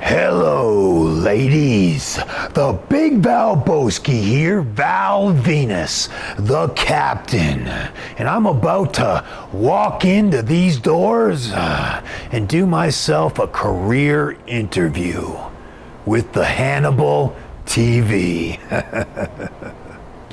Hello, ladies. The Big Valboski here, Val Venis, the captain. And I'm about to walk into these doors and do myself a career interview with the Hannibal TV.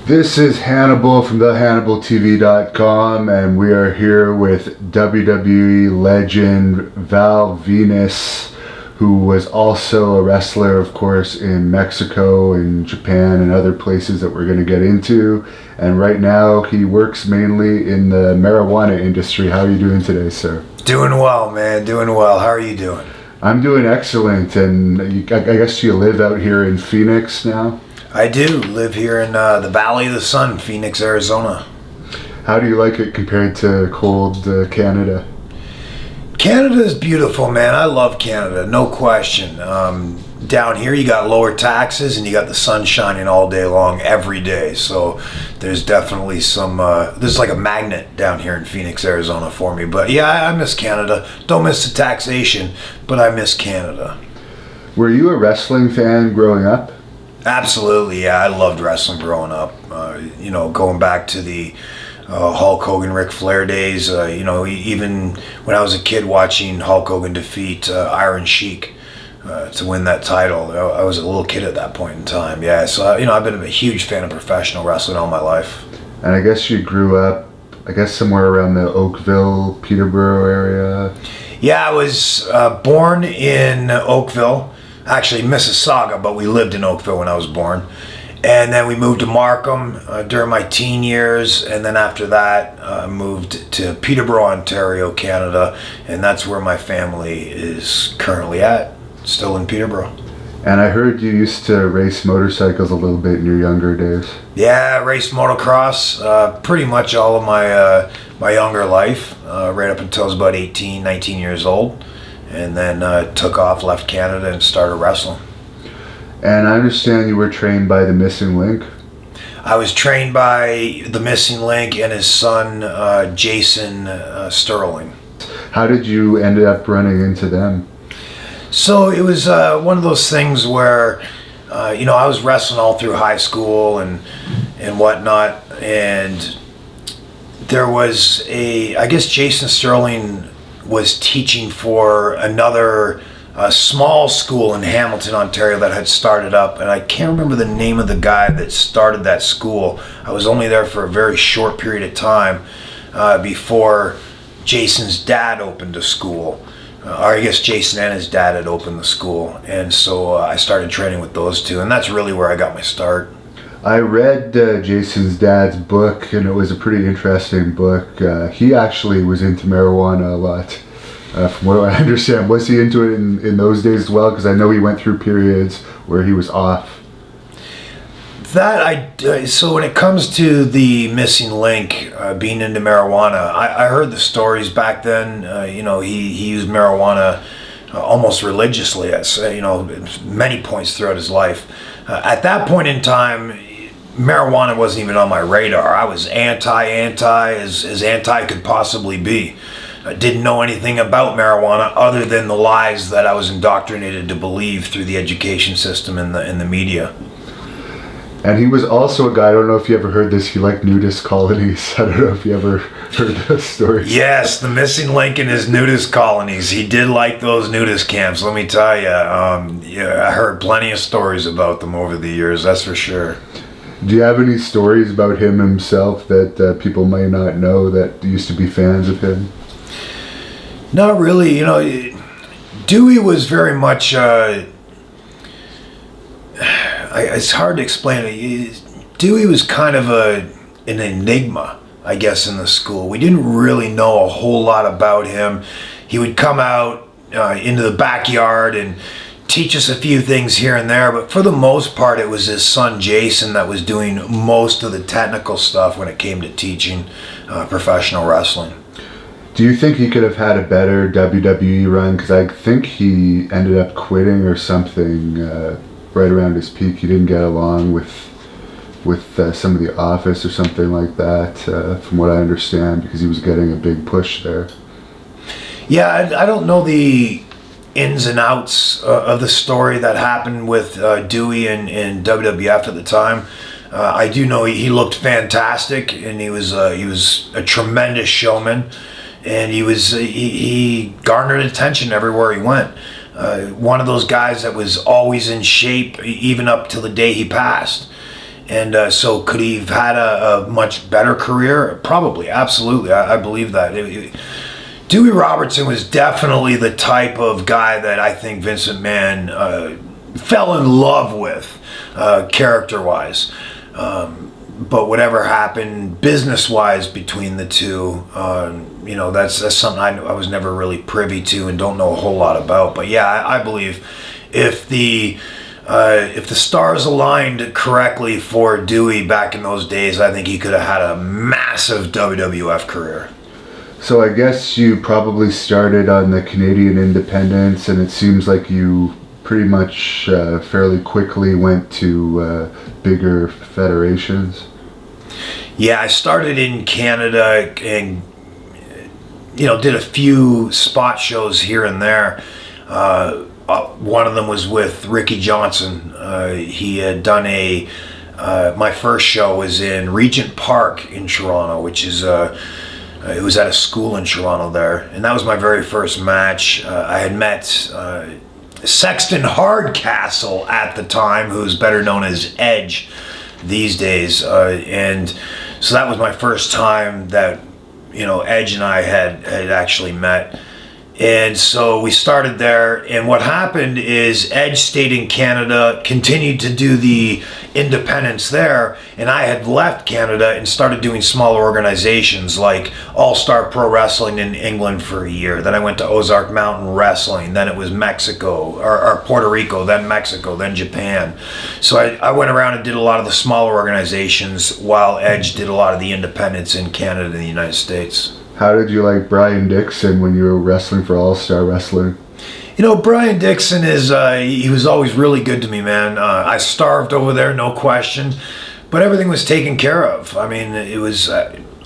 This is Hannibal from thehannibaltv.com, and we are here with WWE legend Val Venis, who was also a wrestler, of course, in Mexico and Japan and other places that we're going to get into. And right now he works mainly in the marijuana industry. How are you doing today, sir? Doing well, man. Doing well. How are you doing? I'm doing excellent. And I guess you live out here in Phoenix now? I do live here in the Valley of the Sun, Phoenix, Arizona. How do you like it compared to cold Canada? Canada is beautiful, man. I love Canada, no question. Down here you got lower taxes and you got the sun shining all day long every day. So there's definitely some, there's like a magnet down here in Phoenix, Arizona for me. But yeah, I miss Canada. Don't miss the taxation, but I miss Canada. Were you a wrestling fan growing up? Absolutely, yeah. I loved wrestling growing up. Going back to the Hulk Hogan, Ric Flair days. Even when I was a kid watching Hulk Hogan defeat Iron Sheik to win that title. I was a little kid at that point in time. Yeah, so I've been a huge fan of professional wrestling all my life. And I guess you grew up, somewhere around the Oakville, Peterborough area. Yeah, I was born in Oakville. Actually, Mississauga, but we lived in Oakville when I was born. And then we moved to Markham during my teen years. And then after that, moved to Peterborough, Ontario, Canada. And that's where my family is currently at, still in Peterborough. And I heard you used to race motorcycles a little bit in your younger days. Yeah, I raced motocross pretty much all of my younger life, right up until I was about 18, 19 years old. And then took off, left Canada, and started wrestling. And I understand you were trained by the Missing Link. I was trained by the Missing Link and his son, Jason Sterling. How did you end up running into them? So it was one of those things where, I was wrestling all through high school and whatnot. And there was I guess Jason Sterling was teaching for another small school in Hamilton, Ontario that had started up, and I can't remember the name of the guy that started that school. I was only there for a very short period of time before Jason's dad opened a school. Or I guess Jason and his dad had opened the school, and so I started training with those two, and that's really where I got my start. I read Jason's dad's book, and it was a pretty interesting book. He actually was into marijuana a lot, from what I understand. Was he into it in those days as well? Because I know he went through periods where he was off. So when it comes to the Missing Link being into marijuana, I heard the stories back then. He used marijuana almost religiously at many points throughout his life. At that point in time, marijuana wasn't even on my radar. I was anti as anti could possibly be. I didn't know anything about marijuana other than the lies that I was indoctrinated to believe through the education system and the media. And he was also a guy, I don't know if you ever heard this, he liked nudist colonies. I don't know if you ever heard those stories. Yes, the Missing Link and his nudist colonies. He did like those nudist camps, let me tell you. I heard plenty of stories about them over the years, that's for sure. Do you have any stories about him himself that people may not know that used to be fans of him? Not really. Dewey was very much... it's hard to explain. Dewey was kind of an enigma, I guess, in the school. We didn't really know a whole lot about him. He would come out into the backyard and teach us a few things here and there, but for the most part it was his son Jason that was doing most of the technical stuff when it came to teaching professional wrestling. Do you think he could have had a better WWE run? Because I think he ended up quitting or something right around his peak. He didn't get along with some of the office or something like that, from what I understand, because he was getting a big push there. Yeah, I don't know the ins and outs of the story that happened with Dewey and WWF at the time. I do know he looked fantastic, and he was a tremendous showman, and he garnered attention everywhere he went. One of those guys that was always in shape, even up till the day he passed. And so could he have had a much better career? Probably, absolutely. I believe that. Dewey Robertson was definitely the type of guy that I think Vince McMahon fell in love with, character-wise. But whatever happened business-wise between the two, that's something I was never really privy to and don't know a whole lot about. But yeah, I believe if the stars aligned correctly for Dewey back in those days, I think he could have had a massive WWF career. So I guess you probably started on the Canadian independents, and it seems like you pretty much fairly quickly went to bigger federations. Yeah, I started in Canada and did a few spot shows here and there. One of them was with Ricky Johnson. He had done my first show was in Regent Park in Toronto, which is it was at a school in Toronto there, and that was my very first match. I had met Sexton Hardcastle at the time, who's better known as Edge these days, and so that was my first time that Edge and I had actually met. And so we started there, and what happened is Edge stayed in Canada, continued to do the independents there, and I had left Canada and started doing smaller organizations like All-Star Pro Wrestling in England for a year. Then I went to Ozark Mountain Wrestling, then it was Mexico, or Puerto Rico, then Mexico, then Japan. So I went around and did a lot of the smaller organizations while Edge did a lot of the independents in Canada and the United States. How did you like Brian Dixon when you were wrestling for All Star Wrestling? Brian Dixon he was always really good to me, man. I starved over there, no question, but everything was taken care of. I mean, it was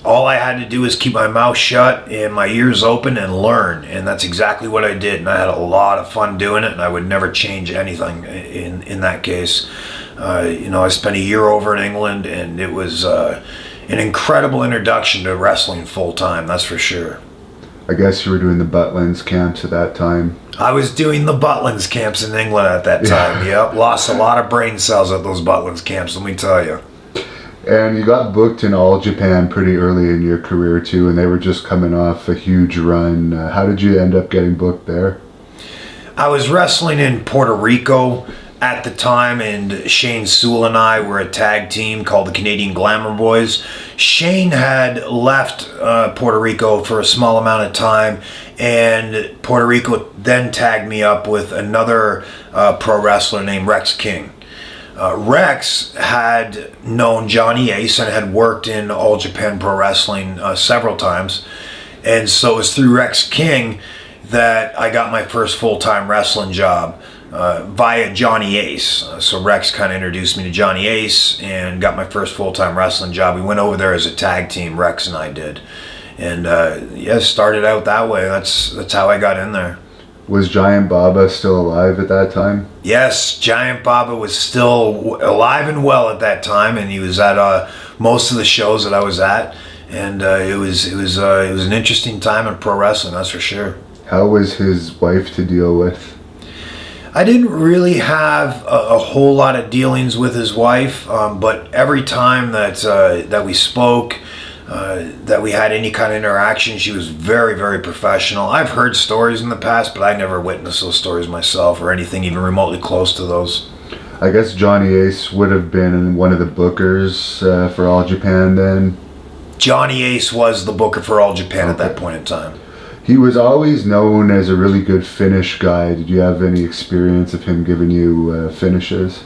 all I had to do was keep my mouth shut and my ears open and learn, and that's exactly what I did. And I had a lot of fun doing it, and I would never change anything in that case. I spent a year over in England, and it was an incredible introduction to wrestling full time, that's for sure. I guess you were doing the Butlins camps at that time. I was doing the Butlins camps in England at that time. Yep, lost a lot of brain cells at those Butlins camps, let me tell you. And you got booked in All Japan pretty early in your career too, and they were just coming off a huge run. How did you end up getting booked there? I was wrestling in Puerto Rico at the time, and Shane Sewell and I were a tag team called the Canadian Glamour Boys. Shane had left Puerto Rico for a small amount of time, and Puerto Rico then tagged me up with another pro wrestler named Rex King. Rex had known Johnny Ace and had worked in All Japan Pro Wrestling several times, and so it was through Rex King that I got my first full-time wrestling job. Via Johnny Ace. So Rex kind of introduced me to Johnny Ace and got my first full-time wrestling job. We went over there as a tag team, Rex and I did. And started out that way. That's how I got in there. Was Giant Baba still alive at that time? Yes, Giant Baba was still alive and well at that time, and he was at most of the shows that I was at. And it was an interesting time in pro wrestling, that's for sure. How was his wife to deal with? I didn't really have a whole lot of dealings with his wife, but every time that we spoke, that we had any kind of interaction, she was very, very professional. I've heard stories in the past, but I never witnessed those stories myself or anything even remotely close to those. I guess Johnny Ace would have been one of the bookers for All Japan then? Johnny Ace was the booker for All Japan at that point in time. He was always known as a really good finish guy. Did you have any experience of him giving you finishes?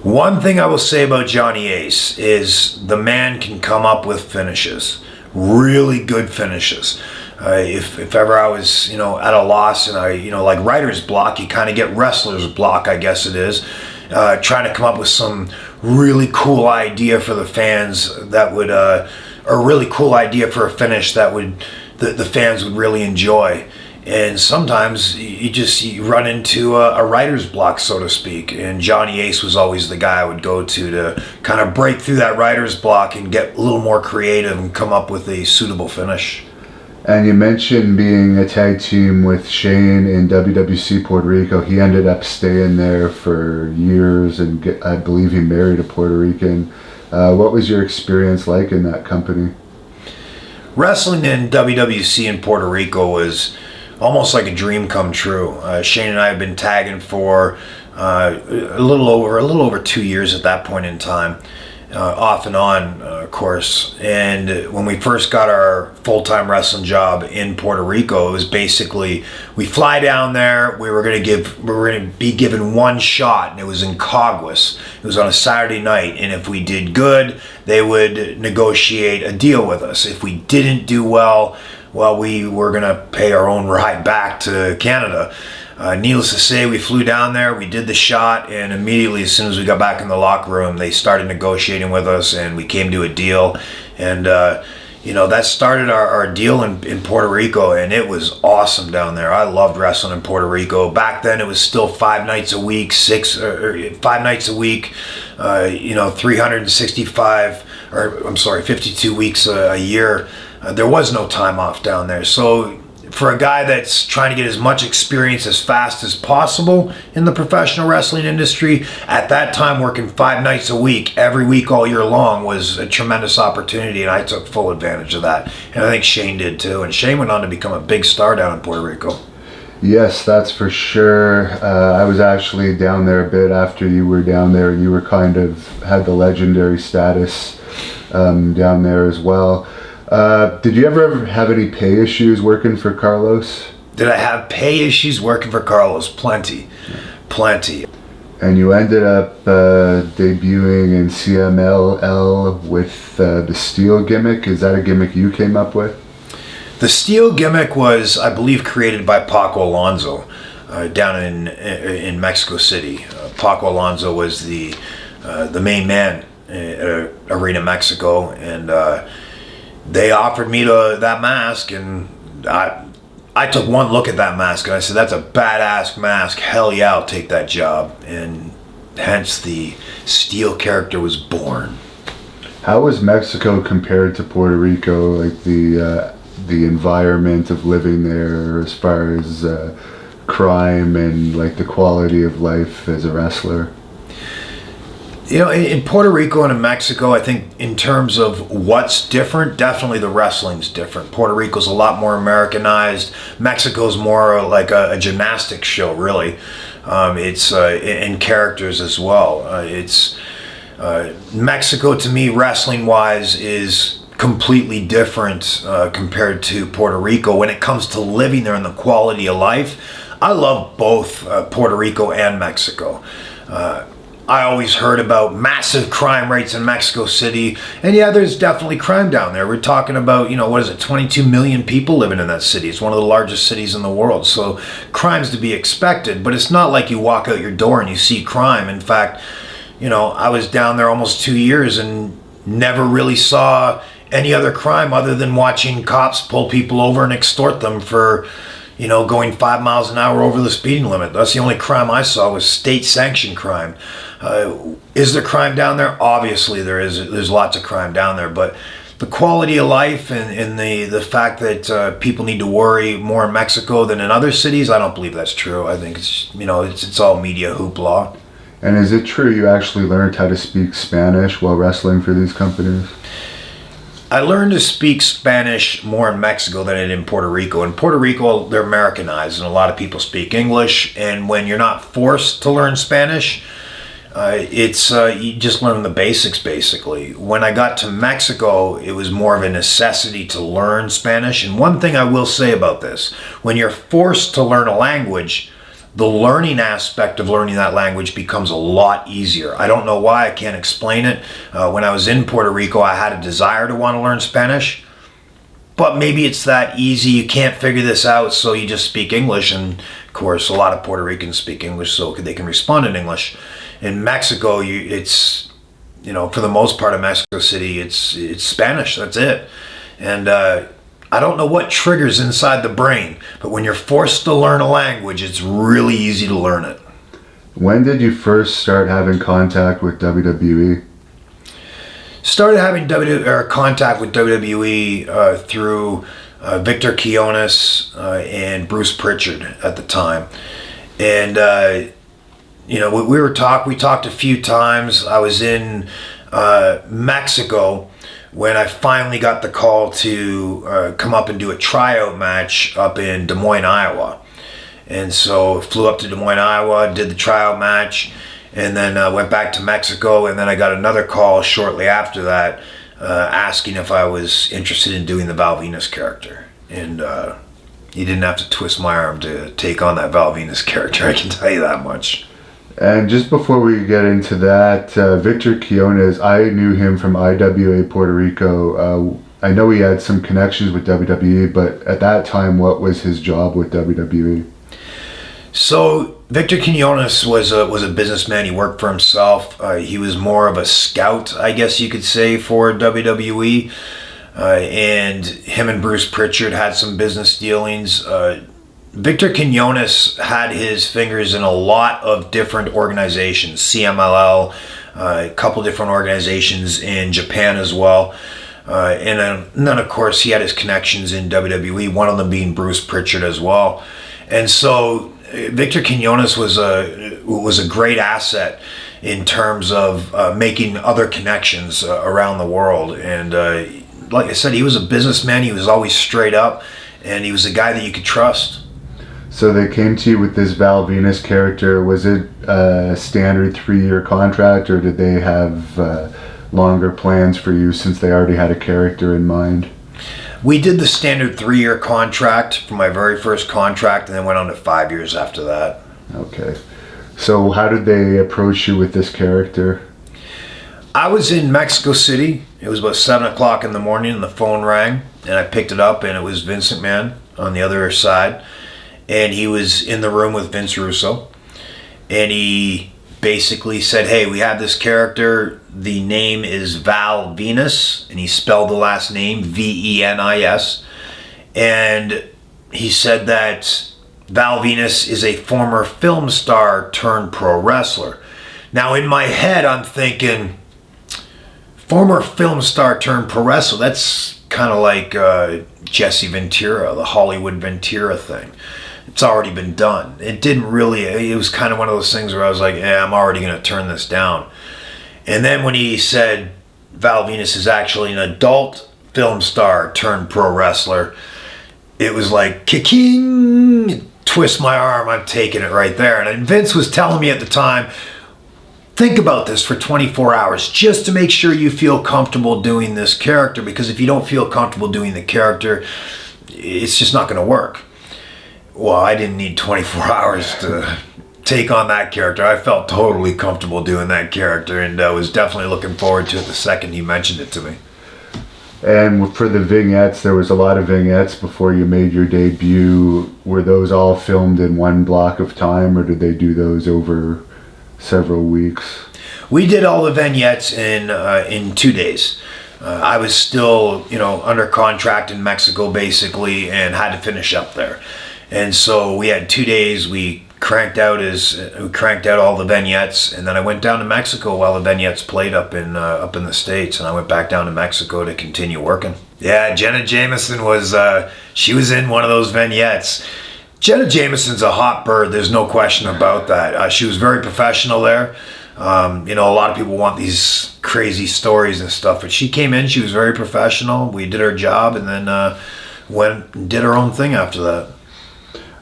One thing I will say about Johnny Ace is the man can come up with finishes. Really good finishes. If ever I was, at a loss and I, like writer's block, you kind of get wrestler's block, I guess it is. Trying to come up with some really cool idea for the fans that would, a really cool idea for a finish that would, the fans would really enjoy. And sometimes you run into a writer's block, so to speak. And Johnny Ace was always the guy I would go to kind of break through that writer's block and get a little more creative and come up with a suitable finish. And you mentioned being a tag team with Shane in WWC Puerto Rico. He ended up staying there for years, and I believe he married a Puerto Rican. What was your experience like in that company? Wrestling in WWC in Puerto Rico was almost like a dream come true. Shane and I have been tagging for a little over 2 years at that point in time, off and on, of course. And when we first got our full-time wrestling job in Puerto Rico, it was basically we fly down there. We were going to be given one shot, and it was in Caguas. It was on a Saturday night, and if we did good, they would negotiate a deal with us. If we didn't do well, we were going to pay our own ride back to Canada. Needless to say, we flew down there, we did the shot, and immediately as soon as we got back in the locker room, they started negotiating with us, and we came to a deal. And, that started our deal in Puerto Rico, and it was awesome down there. I loved wrestling in Puerto Rico. Back then, it was still 5 nights a week, 5 nights a week, 52 weeks a year. There was no time off down there. So for a guy that's trying to get as much experience as fast as possible in the professional wrestling industry, at that time working 5 nights a week, every week all year long, was a tremendous opportunity, and I took full advantage of that. And I think Shane did too. And Shane went on to become a big star down in Puerto Rico. Yes, that's for sure. I was actually down there a bit after you were down there, and you were had the legendary status down there as well. Did you ever have any pay issues working for Carlos? Did I have pay issues working for Carlos? Plenty. And you ended up debuting in CMLL with the Steel gimmick. Is that a gimmick you came up with? The Steel gimmick was, I believe, created by Paco Alonso down in Mexico City. Paco Alonso was the main man at Arena Mexico, and they offered me that mask, and I took one look at that mask, and I said, that's a badass mask. Hell yeah, I'll take that job. And hence the Steel character was born. How was Mexico compared to Puerto Rico, like the environment of living there as far as crime and like the quality of life as a wrestler? In Puerto Rico and in Mexico, I think in terms of what's different, definitely the wrestling's different. Puerto Rico's a lot more Americanized. Mexico's more like a gymnastics show, really. It's in characters as well. It's Mexico, to me, wrestling-wise, is completely different compared to Puerto Rico when it comes to living there and the quality of life. I love both Puerto Rico and Mexico. I always heard about massive crime rates in Mexico City, and yeah, there's definitely crime down there. We're talking about, 22 million people living in that city. It's one of the largest cities in the world, so crime's to be expected, but it's not like you walk out your door and you see crime. In fact, I was down there almost 2 years and never really saw any other crime other than watching cops pull people over and extort them for going 5 miles an hour over the speeding limit. That's the only crime I saw was state-sanctioned crime. Is there crime down there? Obviously there is. There's lots of crime down there, but the quality of life and the fact that people need to worry more in Mexico than in other cities, I don't believe that's true. I think it's all media hoopla. And is it true you actually learned how to speak Spanish while wrestling for these companies? I learned to speak Spanish more in Mexico than I did in Puerto Rico. In Puerto Rico, they're Americanized, and a lot of people speak English. And when you're not forced to learn Spanish, you just learn the basics, basically. When I got to Mexico, it was more of a necessity to learn Spanish. And one thing I will say about this, when you're forced to learn a language, the learning aspect of learning that language becomes a lot easier. I don't know why, I can't explain it. When I was in Puerto Rico, I had a desire to want to learn Spanish, but maybe it's that easy, you can't figure this out, so you just speak English. And of course, a lot of Puerto Ricans speak English, so they can respond in English. In Mexico, it's for the most part of Mexico City, it's Spanish, that's it. And I I don't know what triggers inside the brain, but when you're forced to learn a language, it's really easy to learn it. When did you first start having contact with WWE? Started having contact with WWE through Victor Quinones and Bruce Pritchard at the time. And, we talked a few times. I was in Mexico when I finally got the call to come up and do a tryout match up in Des Moines, Iowa. And so flew up to Des Moines, Iowa, did the tryout match, and then went back to Mexico. And then I got another call shortly after that asking if I was interested in doing the Val Venis character. And you didn't have to twist my arm to take on that Val Venis character, I can tell you that much. And just before we get into that, Victor Quinones, I knew him from IWA Puerto Rico. I know he had some connections with WWE, but at that time, what was his job with WWE? So Victor Quinones was a businessman. He worked for himself. He was more of a scout, I guess you could say, for WWE. And him and Bruce Pritchard had some business dealings. Victor Quinones had his fingers in a lot of different organizations, CMLL, a couple different organizations in Japan as well. And then, of course, he had his connections in WWE, one of them being Bruce Pritchard as well. And so Victor Quinones was a great asset in terms of making other connections around the world. And like I said, he was a businessman. He was always straight up, and he was a guy that you could trust. So they came to you with this Val Venis character. Was it a standard 3-year contract, or did they have longer plans for you since they already had a character in mind? We did the standard 3-year contract for my very first contract, and then went on to 5 years after that. Okay. So how did they approach you with this character? I was in Mexico City. It was about 7 o'clock in the morning, and the phone rang, and I picked it up, and it was Vince McMahon on the other side. And he was in the room with Vince Russo, and he basically said, hey, we have this character, the name is Val Venis, and he spelled the last name Venis, and he said that Val Venis is a former film star turned pro wrestler. Now in my head I'm thinking, former film star turned pro wrestler, that's kind of like Jesse Ventura, the Hollywood Ventura thing. It's already been done. It was kind of one of those things where I was like, I'm already going to turn this down. And then when he said Val Venis is actually an adult film star turned pro wrestler, it was like, ka-king, twist my arm, I'm taking it right there. And Vince was telling me at the time, think about this for 24 hours just to make sure you feel comfortable doing this character, because if you don't feel comfortable doing the character, it's just not going to work. Well, I didn't need 24 hours to take on that character. I felt totally comfortable doing that character, and was definitely looking forward to it the second he mentioned it to me. And for the vignettes, there was a lot of vignettes before you made your debut. Were those all filmed in one block of time, or did they do those over several weeks? We did all the vignettes in 2 days. I was still, under contract in Mexico basically, and had to finish up there. And so we had 2 days. We cranked out all the vignettes, and then I went down to Mexico while the vignettes played up in the States, and I went back down to Mexico to continue working. Yeah, Jenna Jameson she was in one of those vignettes. Jenna Jameson's a hot bird. There's no question about that. She was very professional there. A lot of people want these crazy stories and stuff, but she came in. She was very professional. We did our job, and then went and did our own thing after that.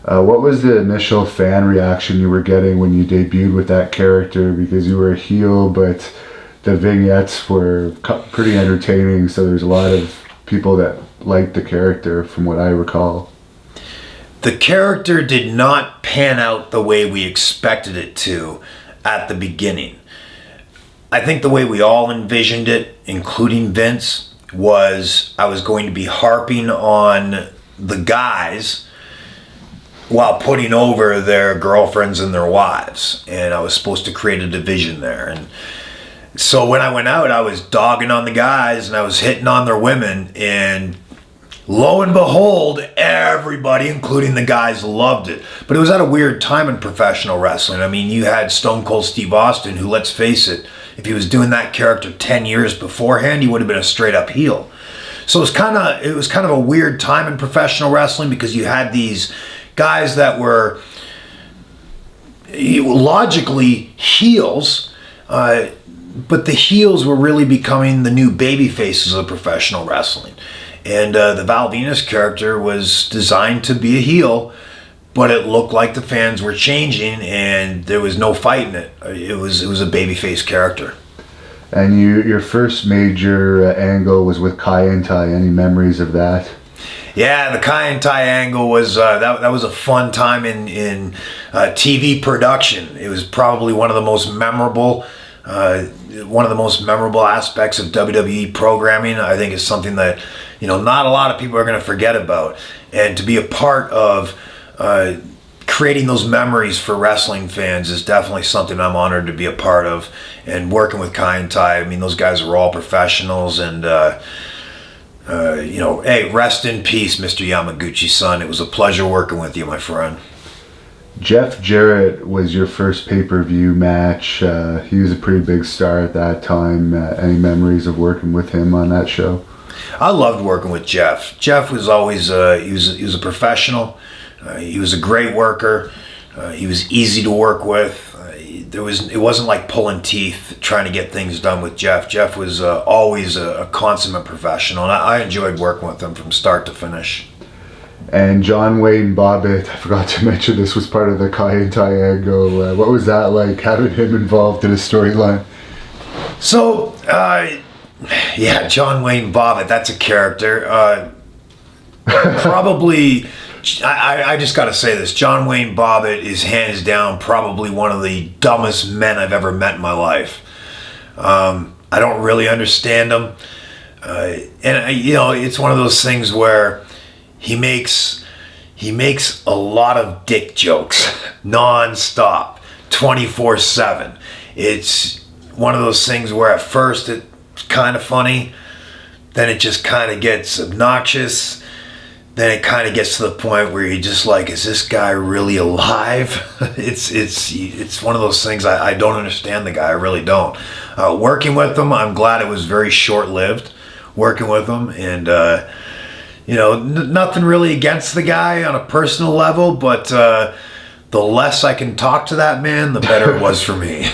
What was the initial fan reaction you were getting when you debuted with that character? Because you were a heel, but the vignettes were pretty entertaining, so there's a lot of people that liked the character, from what I recall. The character did not pan out the way we expected it to at the beginning. I think the way we all envisioned it, including Vince, was I was going to be harping on the guys while putting over their girlfriends and their wives, and I was supposed to create a division there. And so when I went out, I was dogging on the guys and I was hitting on their women, and lo and behold, everybody, including the guys, loved it. But it was at a weird time in professional wrestling. I mean, you had Stone Cold Steve Austin, who, let's face it, if he was doing that character 10 years beforehand, he would have been a straight-up heel. So it was kind of a weird time in professional wrestling because you had these guys that were logically heels, but the heels were really becoming the new baby faces of professional wrestling. And the Val Venis character was designed to be a heel, but it looked like the fans were changing and there was no fighting it. It was a babyface character. And your first major angle was with Kai and Tai. Any memories of that? Yeah, the Kai and Tai angle was that was a fun time in TV production. It was probably one of the most memorable aspects of WWE programming. I think it's something that not a lot of people are going to forget about, and to be a part of creating those memories for wrestling fans is definitely something I'm honored to be a part of. And working with Kai and Tai, I mean, those guys were all professionals, and hey, rest in peace, Mr. Yamaguchi-san. It was a pleasure working with you, my friend. Jeff Jarrett was your first pay-per-view match. He was a pretty big star at that time. Any memories of working with him on that show? I loved working with Jeff. Jeff was always he was a professional. He was a great worker. He was easy to work with. It wasn't like pulling teeth trying to get things done with Jeff. Jeff was always a consummate professional, and I enjoyed working with him from start to finish. And John Wayne Bobbitt, I forgot to mention this was part of the Kai and Tai angle. What was that like, having him involved in a storyline? So, yeah, John Wayne Bobbitt, that's a character. Probably, I just got to say this, John Wayne Bobbitt is hands down probably one of the dumbest men I've ever met in my life. I don't really understand him. And, it's one of those things where he makes a lot of dick jokes non-stop, 24/7. It's one of those things where at first it's kind of funny, then it just kind of gets obnoxious, then it kind of gets to the point where you're just like, is this guy really alive? It's one of those things I don't understand the guy, I really don't. Working with him, I'm glad it was very short-lived working with him, and nothing really against the guy on a personal level, but the less I can talk to that man, the better it was for me.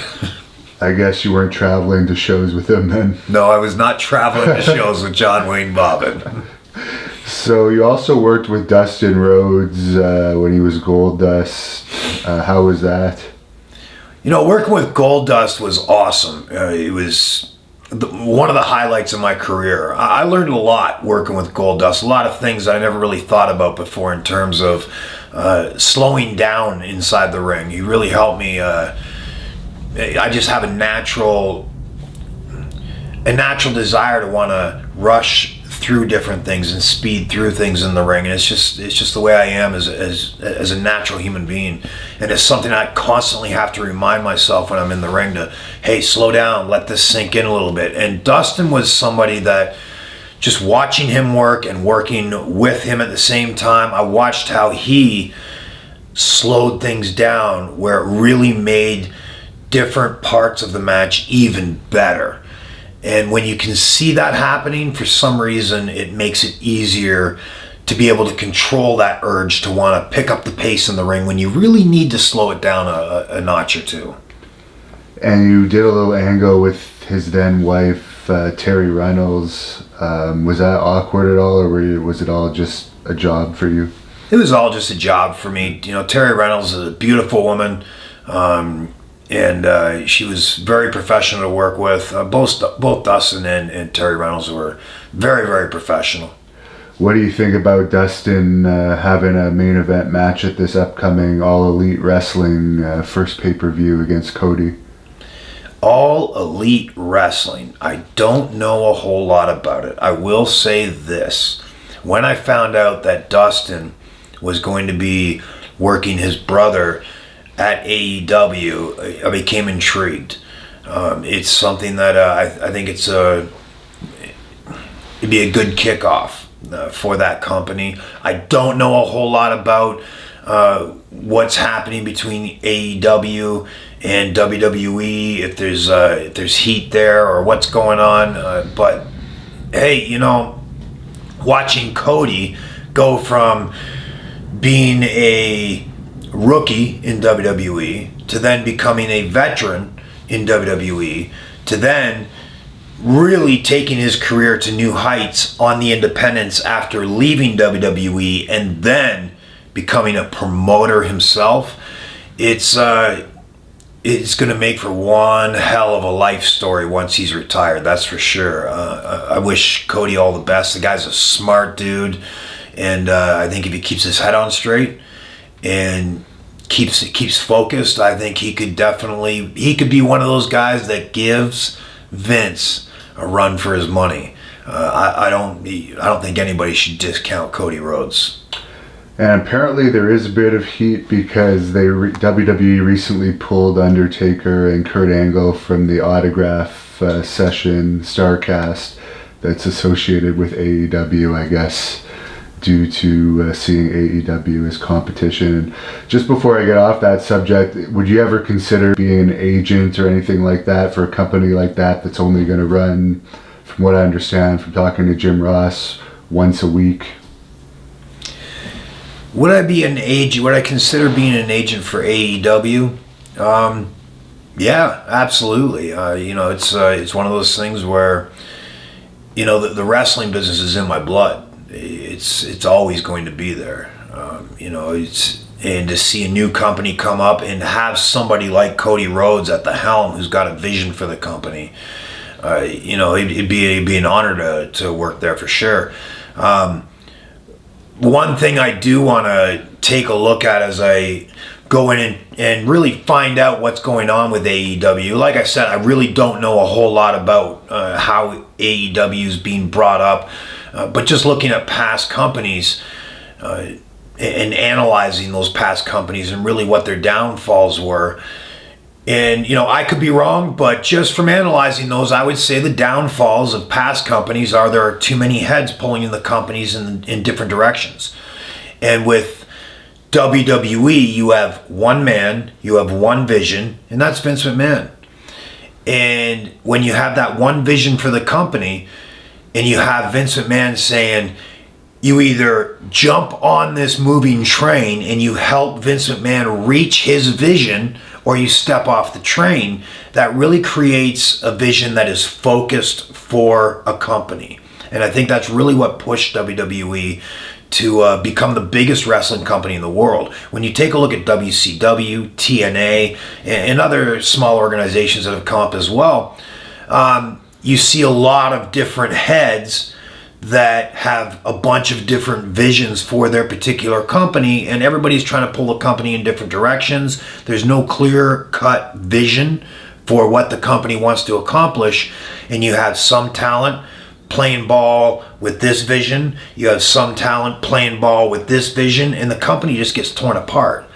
I guess you weren't traveling to shows with him then? No, I was not traveling to shows with John Wayne Bobbitt. So you also worked with Dustin Rhodes when he was Goldust. How was that? Working with Goldust was awesome. It was one of the highlights of my career. I learned a lot working with Goldust, a lot of things I never really thought about before in terms of slowing down inside the ring. He really helped me. I just have a natural desire to want to rush through different things and speed through things in the ring, and it's just the way I am as a natural human being, and it's something I constantly have to remind myself when I'm in the ring to, hey, slow down, let this sink in a little bit. And Dustin was somebody that, just watching him work and working with him at the same time, I watched how he slowed things down where it really made different parts of the match even better. And when you can see that happening, for some reason, it makes it easier to be able to control that urge to want to pick up the pace in the ring when you really need to slow it down a notch or two. And you did a little angle with his then wife, Terry Reynolds. Was that awkward at all, or was it all just a job for you? It was all just a job for me. Terry Reynolds is a beautiful woman. And she was very professional to work with. Both Dustin and Terry Reynolds were very, very professional. What do you think about Dustin having a main event match at this upcoming All Elite Wrestling first pay-per-view against Cody? All Elite Wrestling. I don't know a whole lot about it. I will say this. When I found out that Dustin was going to be working his brother at AEW, I became intrigued. It's something that I think it'd be a good kickoff. for that company. I don't know a whole lot about what's happening between AEW and WWE, if there's heat there or what's going on. But hey, you know, watching Cody go from being a rookie in WWE to then becoming a veteran in WWE to then really taking his career to new heights on the independents after leaving WWE and then becoming a promoter himself, it's going to make for one hell of a life story once he's retired, that's for sure. I wish Cody all the best. The guy's a smart dude, and I think if he keeps his head on straight and keeps focused, I think he could be one of those guys that gives Vince a run for his money. I don't think anybody should discount Cody Rhodes. And apparently there is a bit of heat because WWE recently pulled Undertaker and Kurt Angle from the autograph session Starcast that's associated with AEW, I guess, due to seeing AEW as competition. And just before I get off that subject, would you ever consider being an agent or anything like that for a company like that that's only going to run, from what I understand from talking to Jim Ross, once a week? Would I be an agent? Would I consider being an agent for AEW? Yeah, absolutely. You know, it's one of those things where, you know, the wrestling business is in my blood. It's always going to be there. You know, and to see a new company come up and have somebody like Cody Rhodes at the helm who's got a vision for the company, you know, it'd be an honor to work there for sure. One thing I do want to take a look at as I go in and really find out what's going on with AEW. Like I said, I really don't know a whole lot about how AEW is being brought up, but just looking at past companies and analyzing those past companies and really what their downfalls were. And, you know, I could be wrong, but just from analyzing those, I would say the downfalls of past companies are there are too many heads pulling in the companies in different directions. And with WWE, you have one man, you have one vision, and that's Vince McMahon. And when you have that one vision for the company, and you have Vince McMahon saying, you either jump on this moving train and you help Vince McMahon reach his vision, or you step off the train, that really creates a vision that is focused for a company. And I think that's really what pushed WWE to become the biggest wrestling company in the world. When you take a look at WCW, TNA, and other small organizations that have come up as well, you see a lot of different heads that have a bunch of different visions for their particular company, and everybody's trying to pull the company in different directions. There's no clear-cut vision for what the company wants to accomplish, and you have some talent playing ball with this vision, you have some talent playing ball with this vision, and the company just gets torn apart.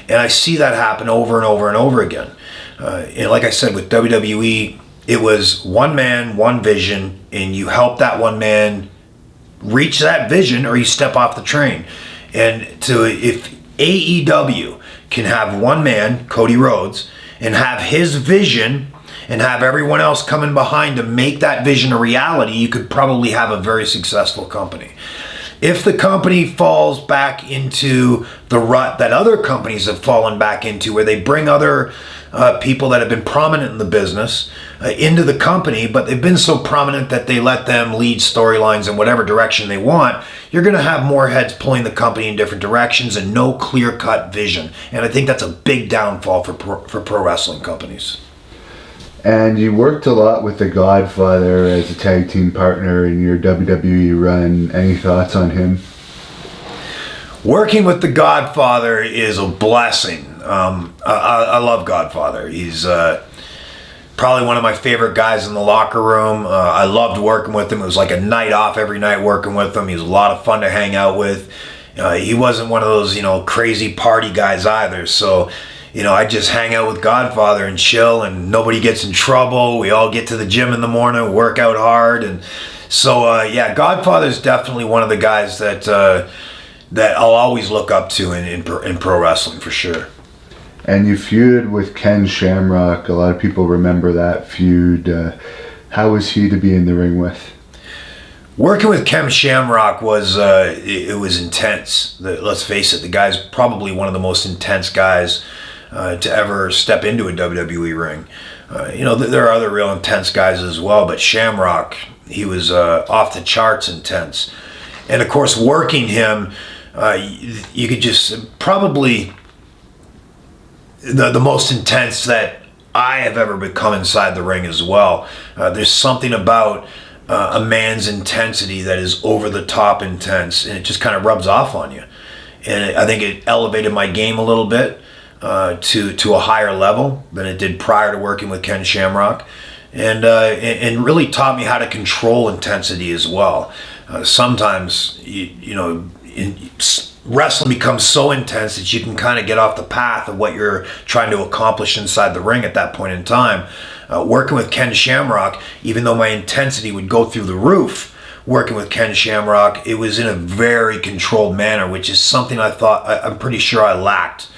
And I see that happen over and over and over again. And like I said, with WWE, it was one man, one vision, and you help that one man reach that vision or you step off the train. And if AEW can have one man, Cody Rhodes, and have his vision and have everyone else coming behind to make that vision a reality, you could probably have a very successful company. If the company falls back into the rut that other companies have fallen back into, where they bring other people that have been prominent in the business into the company, but they've been so prominent that they let them lead storylines in whatever direction they want, you're going to have more heads pulling the company in different directions and no clear-cut vision. And I think that's a big downfall for pro wrestling companies. And you worked a lot with The Godfather as a tag team partner in your WWE run. Any thoughts on him? Working with The Godfather is a blessing. I love Godfather. He's probably one of my favorite guys in the locker room. I loved working with him. It was like a night off every night working with him. He was a lot of fun to hang out with. He wasn't one of those, crazy party guys either. So, I just hang out with Godfather and chill, and nobody gets in trouble. We all get to the gym in the morning, work out hard, and So yeah, Godfather's definitely one of the guys that I'll always look up to in pro wrestling for sure. And you feuded with Ken Shamrock. A lot of people remember that feud. How was he to be in the ring with? Working with Ken Shamrock was it was intense. Let's face it, the guy's probably one of the most intense guys to ever step into a WWE ring. There are other real intense guys as well, but Shamrock, he was off the charts intense. And of course, working him, you could just probably the most intense that I have ever become inside the ring as well. There's something about a man's intensity that is over the top intense, and it just kind of rubs off on you. And I think it elevated my game a little bit to a higher level than it did prior to working with Ken Shamrock, and really taught me how to control intensity as well. Sometimes wrestling becomes so intense that you can kind of get off the path of what you're trying to accomplish inside the ring at that point in time. Working with Ken Shamrock, even though my intensity would go through the roof, working with Ken Shamrock, it was in a very controlled manner, which is something I'm pretty sure I lacked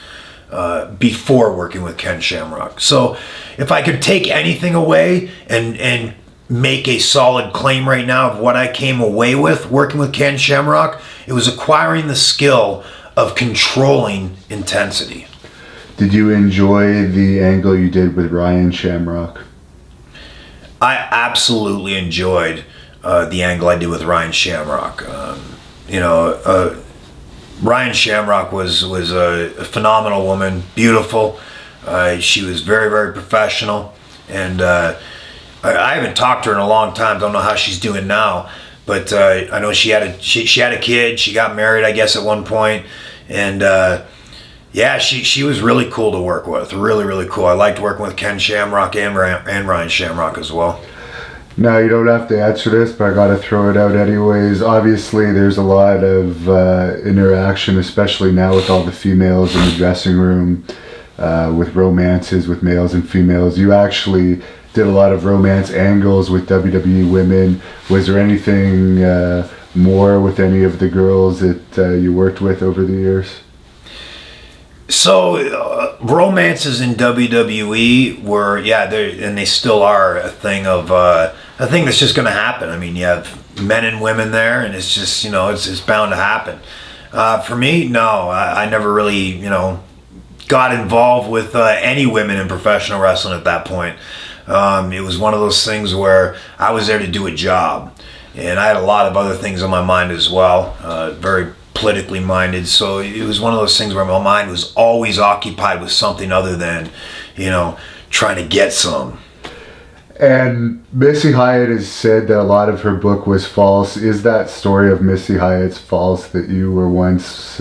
before working with Ken Shamrock. So if I could take anything away and make a solid claim right now of what I came away with working with Ken Shamrock, it was acquiring the skill of controlling intensity. Did you enjoy the angle you did with Ryan Shamrock? I absolutely enjoyed the angle I did with Ryan Shamrock. Ryan Shamrock was a phenomenal woman, beautiful. She was very, very professional, and I haven't talked to her in a long time. Don't know how she's doing now, but I know she had a kid. She got married, I guess, at one point, and yeah, she was really cool to work with. Really, really cool. I liked working with Ken Shamrock and Ryan Shamrock as well. Now, you don't have to answer this, but I gotta throw it out anyways. Obviously, there's a lot of interaction, especially now with all the females in the dressing room, with romances with males and females. You actually did a lot of romance angles with WWE women. Was there anything more with any of the girls that you worked with over the years? So romances in WWE were, and they still are a thing that's just going to happen. I mean, you have men and women there, and it's just, it's bound to happen. For me, no, I never really, got involved with any women in professional wrestling at that point. It was one of those things where I was there to do a job, and I had a lot of other things on my mind as well, very politically minded. So it was one of those things where my mind was always occupied with something other than, trying to get some. And Missy Hyatt has said that a lot of her book was false. Is that story of Missy Hyatt's false, that you were once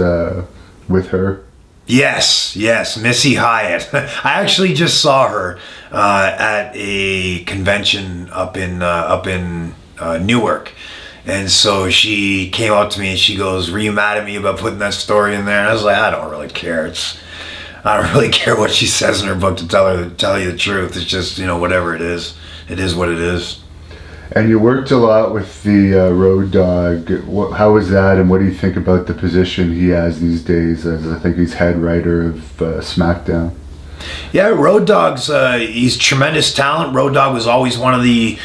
with her? Yes, Missy Hyatt. I actually just saw her at a convention up in Newark. And so she came up to me and she goes, "Were you mad at me about putting that story in there?" And I was like, I don't really care. I don't really care what she says in her book, to tell you the truth. It's just, whatever it is what it is. And you worked a lot with the Road Dogg. How was that, and what do you think about the position he has these days, as I think he's head writer of SmackDown? Yeah, Road Dogg's he's tremendous talent. Road Dogg was always one of the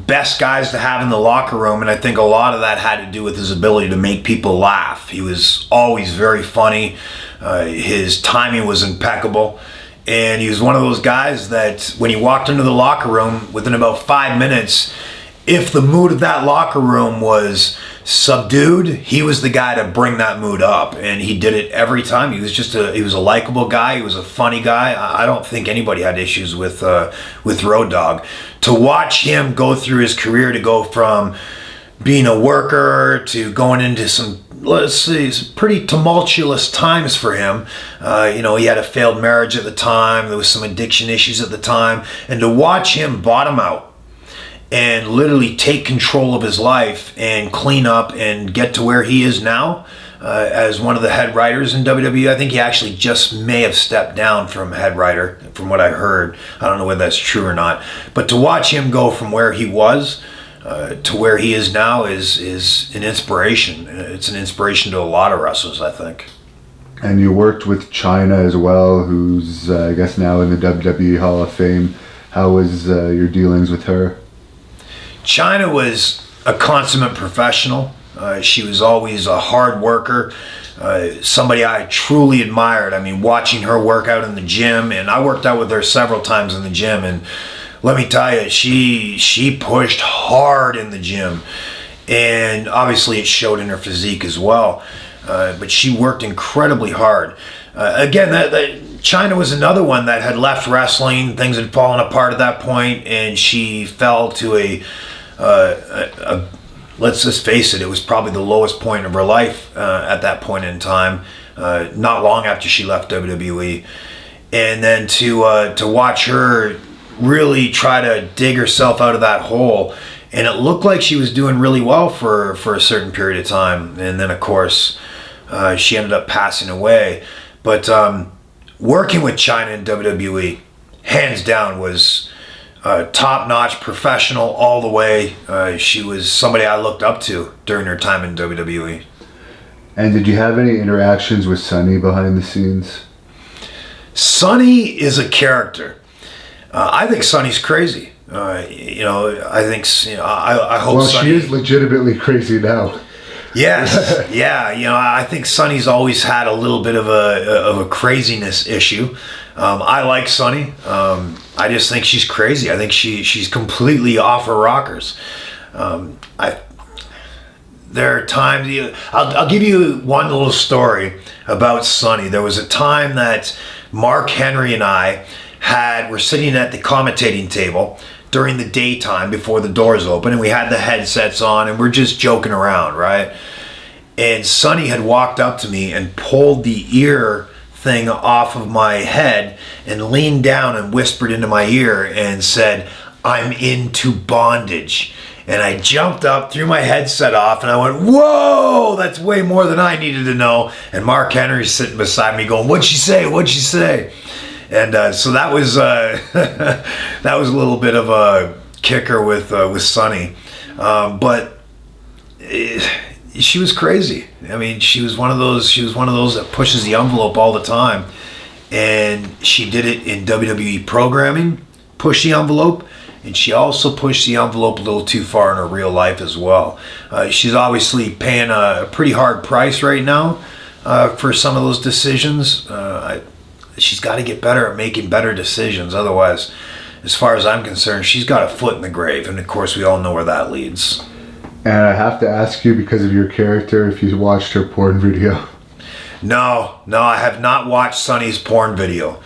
best guys to have in the locker room, and I think a lot of that had to do with his ability to make people laugh. He was always very funny. His timing was impeccable, and he was one of those guys that when he walked into the locker room, within about 5 minutes, if the mood of that locker room was subdued, he was the guy to bring that mood up, and he did it every time. He was a likable guy. He was a funny guy. I don't think anybody had issues with Road Dogg. To watch him go through his career, to go from being a worker to going into some, let's see, pretty tumultuous times for him. He had a failed marriage at the time. There was some addiction issues at the time, and to watch him bottom out and literally take control of his life and clean up and get to where he is now as one of the head writers in WWE. I think he actually just may have stepped down from head writer, from what I heard. I don't know whether that's true or not. But to watch him go from where he was to where he is now is an inspiration. It's an inspiration to a lot of wrestlers, I think. And you worked with Chyna as well, who's I guess now in the WWE Hall of Fame. How was your dealings with her? Chyna was a consummate professional. She was always a hard worker, somebody I truly admired. I mean, watching her work out in the gym, and I worked out with her several times in the gym, and let me tell you, she pushed hard in the gym, and obviously it showed in her physique as well. But she worked incredibly hard. Again, that Chyna was another one that had left wrestling. Things had fallen apart at that point, and she fell to a let's just face it, it was probably the lowest point of her life at that point in time, not long after she left WWE. And then to watch her really try to dig herself out of that hole, and it looked like she was doing really well for a certain period of time. And then, of course, she ended up passing away. But working with Chyna in WWE, hands down, was top-notch, professional all the way. She was somebody I looked up to during her time in WWE. And did you have any interactions with Sunny behind the scenes? Sunny is a character. I think Sunny's crazy. I think, I hope Well, Sunny... she is legitimately crazy now. Yes, yeah. I think Sunny's always had a little bit of a craziness issue. I like Sunny. I just think she's crazy. I think she's completely off her rockers. There are times. I'll give you one little story about Sunny. There was a time that Mark Henry and I were sitting at the commentating table during the daytime before the doors open, and we had the headsets on, and we're just joking around, right? And Sunny had walked up to me and pulled the ear thing off of my head and leaned down and whispered into my ear and said, "I'm into bondage." And I jumped up, threw my headset off, and I went, "Whoa, that's way more than I needed to know." And Mark Henry's sitting beside me going, "What'd she say? What'd she say?" And so that was that was a little bit of a kicker with Sunny, but she was crazy. I mean, she was one of those that pushes the envelope all the time, and she did it in WWE programming, push the envelope, and she also pushed the envelope a little too far in her real life as well. She's obviously paying a pretty hard price right now for some of those decisions. She's got to get better at making better decisions. Otherwise, as far as I'm concerned, she's got a foot in the grave. And of course, we all know where that leads. And I have to ask you, because of your character, if you watched her porn video. No, I have not watched Sunny's porn video.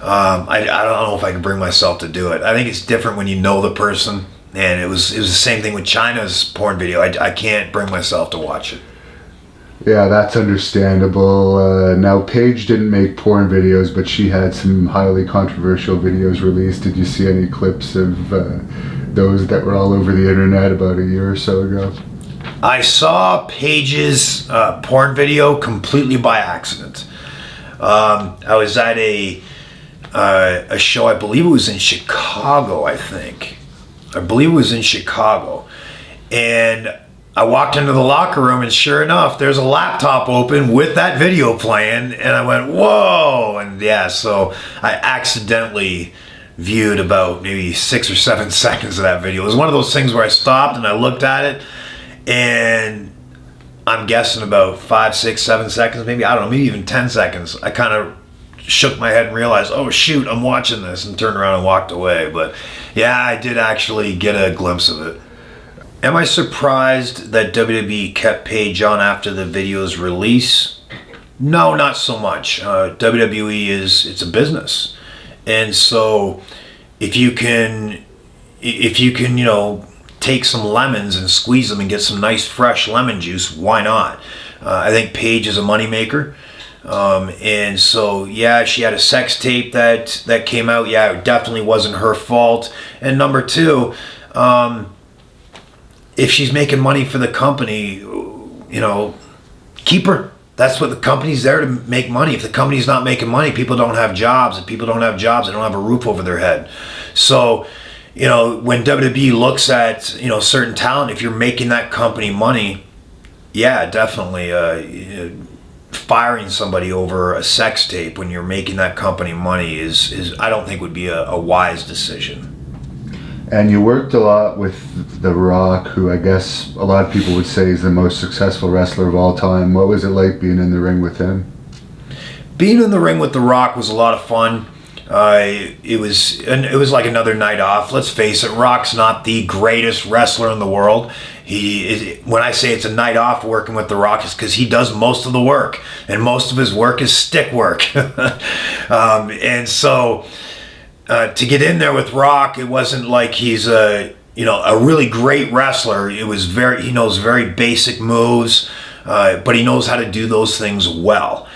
I don't know if I can bring myself to do it. I think it's different when you know the person. And it was the same thing with Chyna's porn video. I can't bring myself to watch it. Yeah, that's understandable. Now, Paige didn't make porn videos, but she had some highly controversial videos released. Did you see any clips of those that were all over the internet about a year or so ago? I saw Paige's porn video completely by accident. I was at a show, I believe it was in Chicago, and I walked into the locker room, and sure enough, there's a laptop open with that video playing, and I went, whoa! And yeah, so I accidentally viewed about maybe 6 or 7 seconds of that video. It was one of those things where I stopped and I looked at it, and I'm guessing about 5, 6, 7 seconds, maybe, I don't know, maybe even 10 seconds. I kind of shook my head and realized, oh shoot, I'm watching this, and turned around and walked away. But yeah, I did actually get a glimpse of it. Am I surprised that WWE kept Paige on after the video's release? No, not so much. WWE it's a business. And so if you can, take some lemons and squeeze them and get some nice fresh lemon juice, why not? I think Paige is a moneymaker. And so, yeah, she had a sex tape that came out. Yeah, it definitely wasn't her fault. And number two, if she's making money for the company, keep her. That's what the company's there to make money. If the company's not making money, people don't have jobs. If people don't have jobs, they don't have a roof over their head. So, when WWE looks at, certain talent, if you're making that company money, yeah, definitely firing somebody over a sex tape when you're making that company money is I don't think would be a wise decision. And you worked a lot with The Rock, who I guess a lot of people would say is the most successful wrestler of all time. What was it like being in the ring with him? Being in the ring with The Rock was a lot of fun. It was like another night off. Let's face it, Rock's not the greatest wrestler in the world. When I say it's a night off working with The Rock, it's because he does most of the work, and most of his work is stick work. And so to get in there with Rock, it wasn't like he's a really great wrestler. He knows very basic moves, but he knows how to do those things well.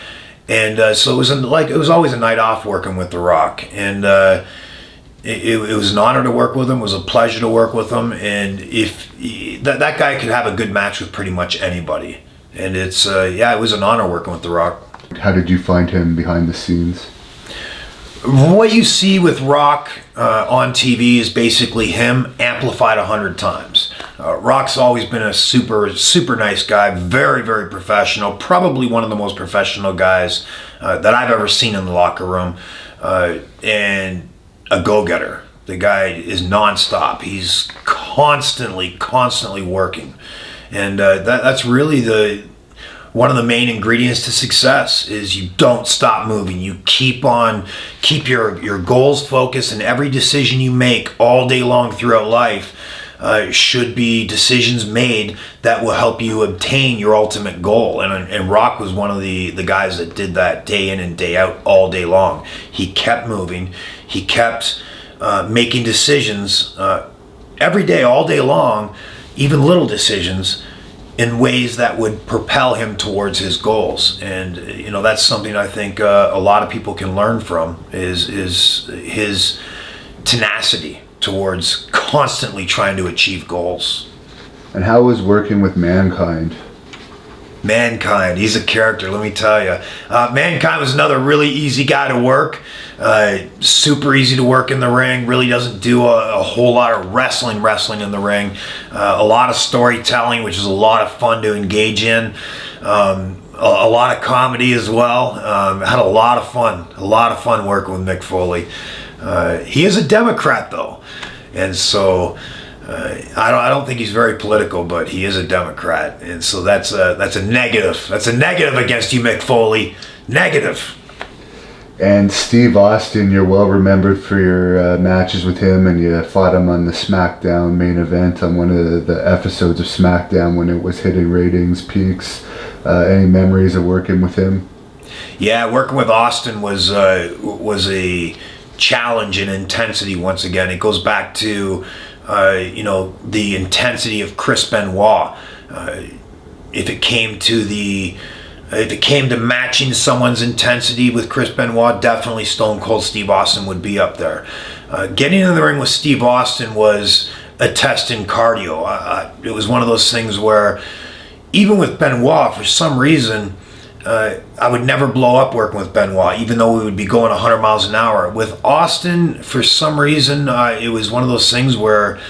And so it was always a night off working with The Rock, and it was an honor to work with him. It was a pleasure to work with him, and if that guy could have a good match with pretty much anybody, and it was an honor working with The Rock. How did you find him behind the scenes? What you see with Rock on TV is basically him amplified 100 times. Rock's always been a super, super nice guy, very, very professional, probably one of the most professional guys that I've ever seen in the locker room, and a go-getter. The guy is nonstop. He's constantly working. And that's really one of the main ingredients to success is you don't stop moving. You keep your goals focused, and every decision you make all day long throughout life should be decisions made that will help you obtain your ultimate goal. And Rock was one of the guys that did that day in and day out all day long. He kept moving. He kept making decisions every day, all day long, even little decisions, in ways that would propel him towards his goals. And that's something I think a lot of people can learn from is his tenacity towards constantly trying to achieve goals. And how was working with Mankind? Mankind, he's a character, let me tell you. Mankind was another really easy guy to work. Super easy to work in the ring. Really doesn't do a whole lot of wrestling in the ring. A lot of storytelling, which is a lot of fun to engage in. A lot of comedy as well. Had a lot of fun working with Mick Foley. He is a Democrat though, and so I don't think he's very political, but he is a Democrat, and so that's a negative. That's a negative against you, Mick Foley. Negative. And Steve Austin, you're well remembered for your matches with him, and you fought him on the SmackDown main event on one of the episodes of SmackDown when it was hitting ratings peaks. Any memories of working with him? Yeah, working with Austin was a challenge in intensity once again. It goes back to the intensity of Chris Benoit. If it came to matching someone's intensity with Chris Benoit, definitely Stone Cold Steve Austin would be up there. Getting in the ring with Steve Austin was a test in cardio. It was one of those things where even with Benoit, for some reason, I would never blow up working with Benoit, even though we would be going 100 miles an hour. With Austin, for some reason, it was one of those things where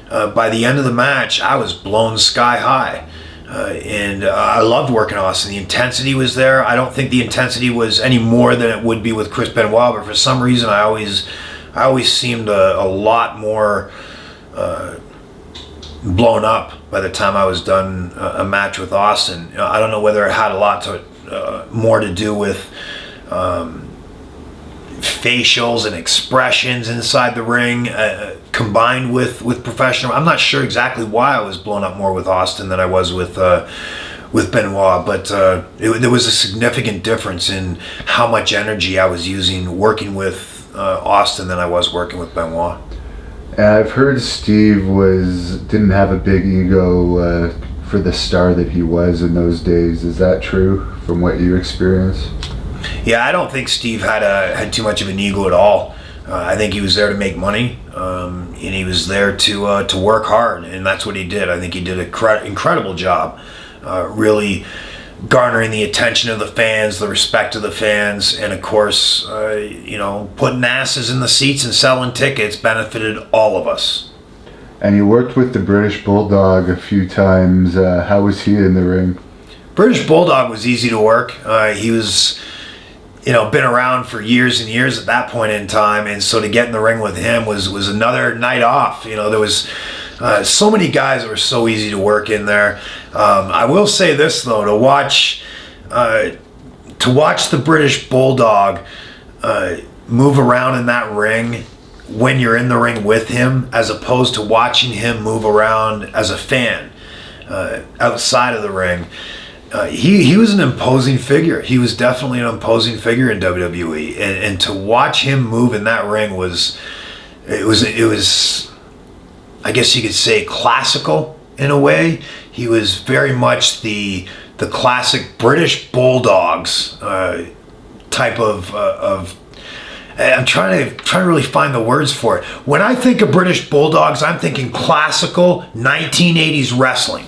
by the end of the match, I was blown sky high. And I loved working Austin. The intensity was there. I don't think the intensity was any more than it would be with Chris Benoit, but for some reason, I always seemed a lot more blown up by the time I was done a match with Austin. I don't know whether it had a lot more to do with facials and expressions inside the ring combined with professional. I'm not sure exactly why I was blown up more with Austin than I was with Benoit, but there was a significant difference in how much energy I was using working with Austin than I was working with Benoit. And I've heard Steve didn't have a big ego for the star that he was in those days. Is that true from what you experienced? Yeah, I don't think Steve had too much of an ego at all. I think he was there to make money, and he was there to work hard, and that's what he did. I think he did an incredible job, really garnering the attention of the fans, the respect of the fans, and of course, putting asses in the seats and selling tickets benefited all of us. And you worked with the British Bulldog a few times. How was he in the ring? British Bulldog was easy to work. He was, been around for years and years at that point in time, and so to get in the ring with him was another night off. There was so many guys that were so easy to work in there. I will say this though, to watch the British Bulldog move around in that ring when you're in the ring with him, as opposed to watching him move around as a fan outside of the ring. He was an imposing figure. He was definitely an imposing figure in WWE, and to watch him move in that ring was, I guess you could say, classical in a way. He was very much the classic British Bulldogs type of. I'm trying to really find the words for it. When I think of British Bulldogs, I'm thinking classical 1980s wrestling.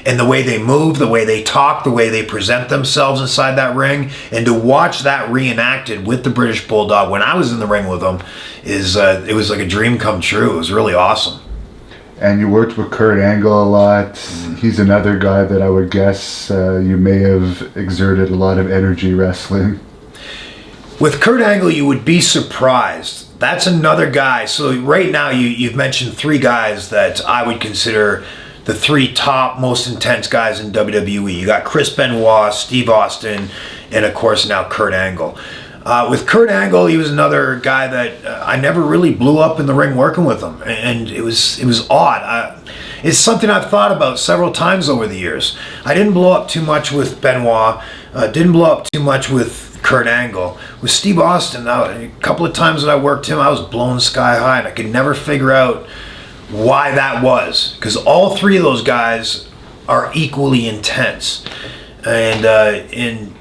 And the way they move, the way they talk, the way they present themselves inside that ring, and to watch that reenacted with the British Bulldog when I was in the ring with him, it was like a dream come true. It was really awesome. And you worked with Kurt Angle a lot. He's another guy that I would guess you may have exerted a lot of energy wrestling. With Kurt Angle, you would be surprised. That's another guy. So right now, you've mentioned three guys that I would consider the three top most intense guys in WWE. You got Chris Benoit, Steve Austin, and of course now Kurt Angle. With Kurt Angle, he was another guy that I never really blew up in the ring working with him, and it was odd. It's something I've thought about several times over the years. I didn't blow up too much with Benoit, didn't blow up too much with Kurt Angle. With Steve Austin, a couple of times that I worked him, I was blown sky high, and I could never figure out why that was, because all three of those guys are equally intense, and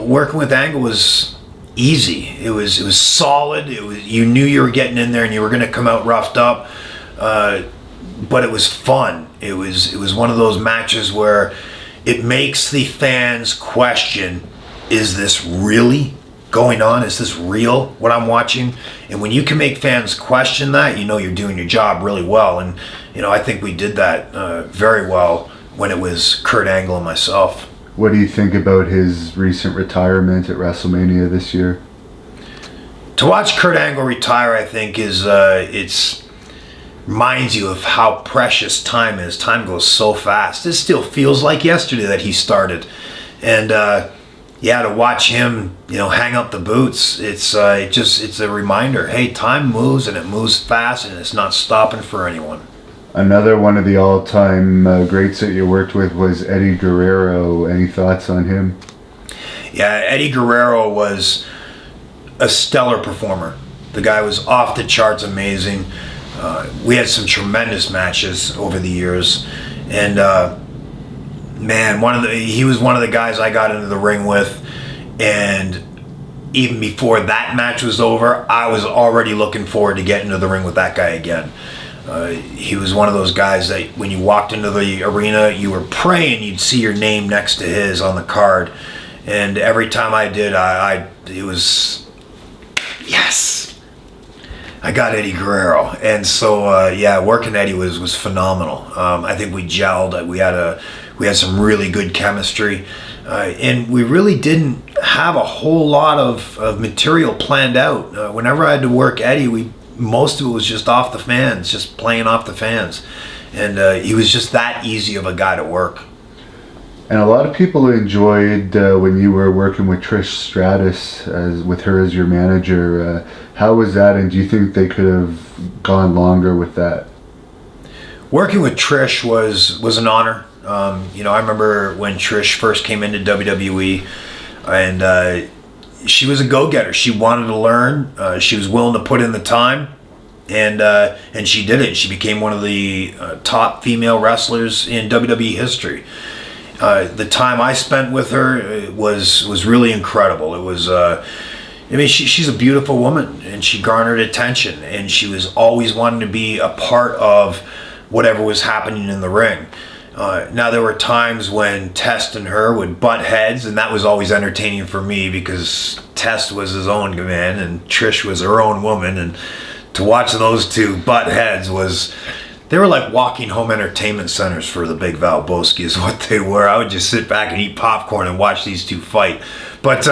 working with Angle was easy. It was solid. You knew you were getting in there and you were going to come out roughed up, but it was fun. It was one of those matches where it makes the fans question, is this really going on? Is this real, what I'm watching? And when you can make fans question that, you're doing your job really well. And I think we did that very well when it was Kurt Angle and myself. What do you think about his recent retirement at WrestleMania this year? To watch Kurt Angle retire, I think it's reminds you of how precious time is. Time goes so fast. It still feels like yesterday that he started, and to watch him, hang up the boots, it's a reminder. Hey, time moves, and it moves fast, and it's not stopping for anyone. Another one of the all-time greats that you worked with was Eddie Guerrero. Any thoughts on him? Yeah, Eddie Guerrero was a stellar performer. The guy was off the charts amazing. We had some tremendous matches over the years, and he was one of the guys I got into the ring with, and even before that match was over, I was already looking forward to getting into the ring with that guy again. He was one of those guys that when you walked into the arena, you were praying you'd see your name next to his on the card, and every time I did, it was yes, I got Eddie Guerrero. And so working Eddie was phenomenal. I think we gelled. We had some really good chemistry, and we really didn't have a whole lot of material planned out. Whenever I had to work Eddie, most of it was just off the fans, just playing off the fans, and he was just that easy of a guy to work. And a lot of people enjoyed when you were working with Trish Stratus, with her as your manager. How was that, and do you think they could have gone longer with that? Working with Trish was an honor. I remember when Trish first came into WWE, and she was a go-getter. She wanted to learn. She was willing to put in the time, and she did it. She became one of the top female wrestlers in WWE history. The time I spent with her was really incredible. It was, she's a beautiful woman, and she garnered attention, and she was always wanting to be a part of whatever was happening in the ring. Now, there were times when Test and her would butt heads, and that was always entertaining for me because Test was his own man and Trish was her own woman, and to watch those two butt heads they were like walking home entertainment centers for the Big Valboski is what they were. I would just sit back and eat popcorn and watch these two fight. But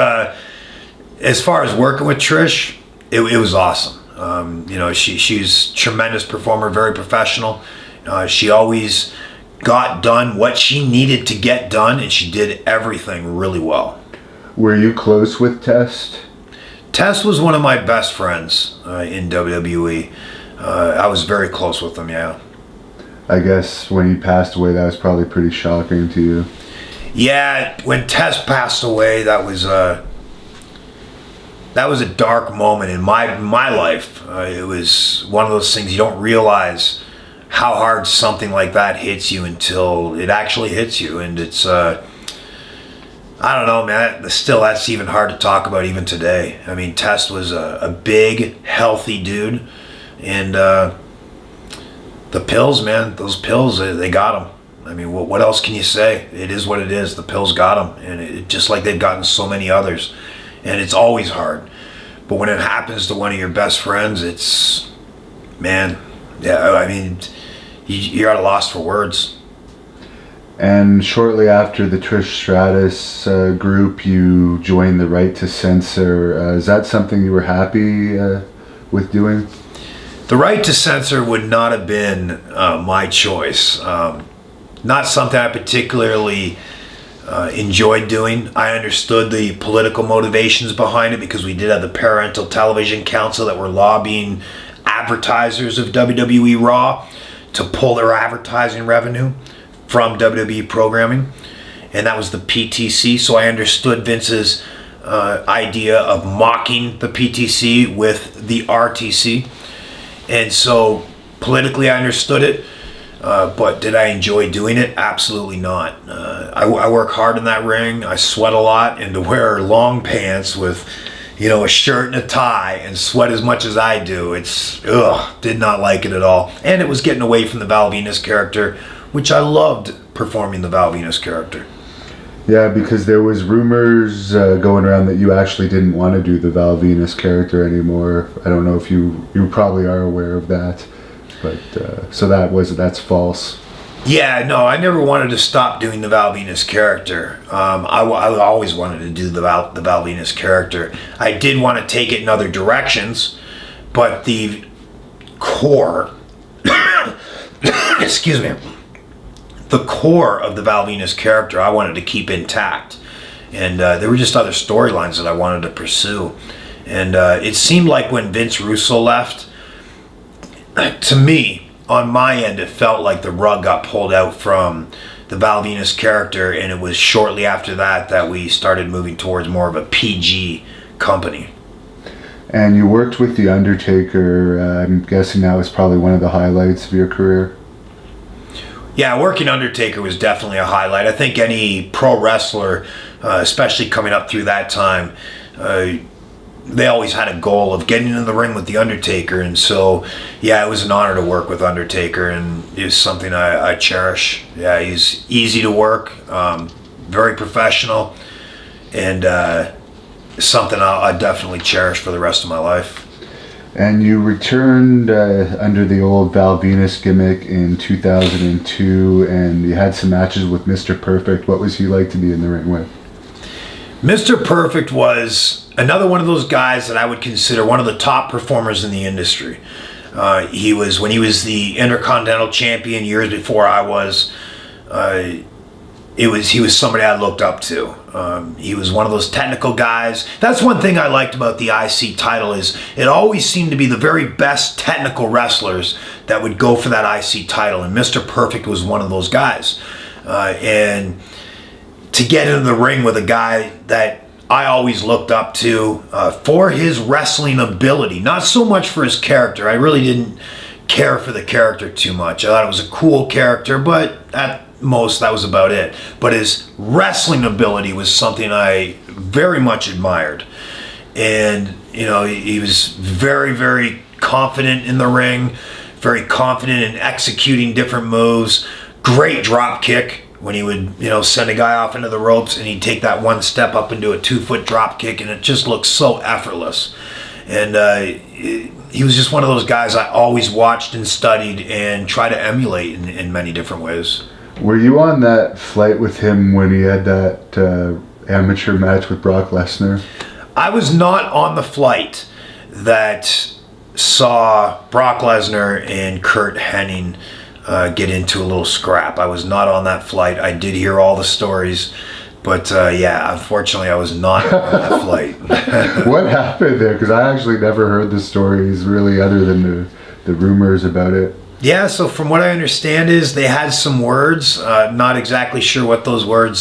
as far as working with Trish, it was awesome. She's a tremendous performer, very professional. She always got done what she needed to get done, and she did everything really well. Were you close with Test? Test was one of my best friends in WWE. I was very close with him, yeah. I guess when he passed away, that was probably pretty shocking to you. Yeah, when Test passed away, that was a dark moment in my life. It was one of those things you don't realize how hard something like that hits you until it actually hits you, and it's I don't know, man. Still, that's even hard to talk about even today. I mean, Test was a big, healthy dude, and the pills, man, those pills, they got him. I mean, what else can you say? It is what it is. The pills got him, and it just like they've gotten so many others, and it's always hard. But when it happens to one of your best friends, it's, man, yeah, I mean, you're at a loss for words. And shortly after the Trish Stratus group, you joined the Right to Censor. Is that something you were happy with doing? The Right to Censor would not have been my choice. Not something I particularly enjoyed doing. I understood the political motivations behind it because we did have the Parental Television Council that were lobbying advertisers of WWE Raw to pull their advertising revenue from WWE programming, and that was the PTC. So I understood Vince's idea of mocking the PTC with the RTC, and so politically I understood it, but did I enjoy doing it? Absolutely not. I work hard in that ring. I sweat a lot, and to wear long pants with a shirt and a tie and sweat as much as I do, did not like it at all. And it was getting away from the Val Venis character, which I loved performing the Val Venis character. Yeah, because there was rumors going around that you actually didn't want to do the Val Venis character anymore. I don't know if you probably are aware of that, but so that's false. Yeah, no, I never wanted to stop doing the Val Venis character. I always wanted to do the Val Venis character. I did want to take it in other directions, but the core, excuse me, the core of the Val Venis character I wanted to keep intact. And there were just other storylines that I wanted to pursue. And it seemed like when Vince Russo left, to me, on my end, it felt like the rug got pulled out from the Val Venis character, and it was shortly after that we started moving towards more of a PG company. And you worked with The Undertaker. I'm guessing that was probably one of the highlights of your career. Yeah, working Undertaker was definitely a highlight. I think any pro wrestler, especially coming up through that time, they always had a goal of getting in the ring with The Undertaker. And so, yeah, it was an honor to work with Undertaker, and it's something I cherish. Yeah, he's easy to work, very professional, and something I definitely cherish for the rest of my life. And you returned under the old Val Venis gimmick in 2002, and you had some matches with Mr. Perfect. What was he like to be in the ring with? Mr. Perfect was another one of those guys that I would consider one of the top performers in the industry. When he was the Intercontinental Champion years before I was. He was somebody I looked up to. He was one of those technical guys. That's one thing I liked about the IC title is it always seemed to be the very best technical wrestlers that would go for that IC title, and Mr. Perfect was one of those guys. And to get into the ring with a guy that I always looked up to for his wrestling ability, not so much for his character. I really didn't care for the character too much. I thought it was a cool character, but at most that was about it. But his wrestling ability was something I very much admired. And, he was very, very confident in the ring, very confident in executing different moves, great drop kick when he would, send a guy off into the ropes and he'd take that one step up into a 2-foot drop kick, and it just looked so effortless. And he was just one of those guys I always watched and studied and tried to emulate in many different ways. Were you on that flight with him when he had that amateur match with Brock Lesnar? I was not on the flight that saw Brock Lesnar and Curt Hennig get into a little scrap. I was not on that flight. I did hear all the stories, but unfortunately I was not on that flight. What happened there? Because I actually never heard the stories really, other than the rumors about it. Yeah, so from what I understand is they had some words. Not exactly sure what those words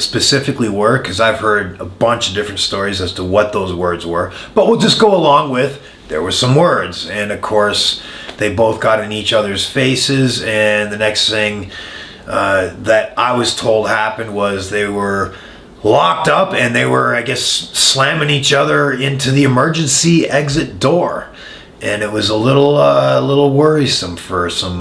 specifically were, because I've heard a bunch of different stories as to what those words were. But we'll just go along with there were some words. And of course, they both got in each other's faces. And the next thing that I was told happened was they were locked up and they were, I guess, slamming each other into the emergency exit door. And it was a little worrisome for some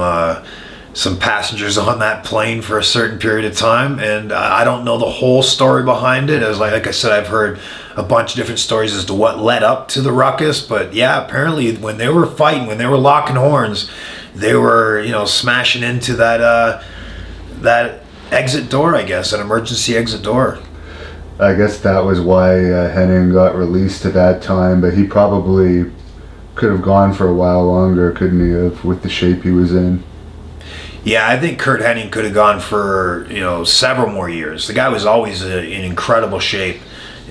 passengers on that plane for a certain period of time. And I don't know the whole story behind it. As like I said, I've heard a bunch of different stories as to what led up to the ruckus. But yeah, apparently when they were fighting, when they were locking horns, they were smashing into that exit door. I guess an emergency exit door. I guess that was why Hennig got released at that time. But he probably could have gone for a while longer, couldn't he have, with the shape he was in? Yeah, I think Curt Hennig could have gone for several more years. The guy was always in incredible shape,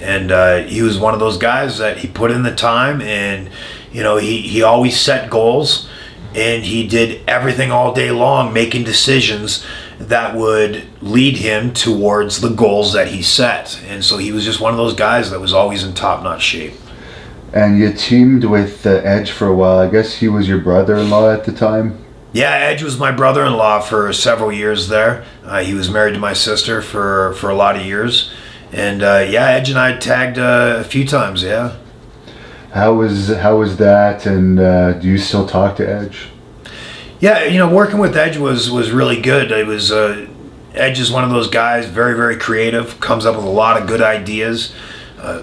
and he was one of those guys that he put in the time, and he always set goals, and he did everything all day long, making decisions that would lead him towards the goals that he set. And so he was just one of those guys that was always in top-notch shape. And you teamed with Edge for a while. I guess he was your brother-in-law at the time? Yeah, Edge was my brother-in-law for several years there. He was married to my sister for a lot of years. And Edge and I tagged a few times, yeah. How was that, and do you still talk to Edge? Yeah, working with Edge was really good. It was Edge is one of those guys, very, very creative, comes up with a lot of good ideas.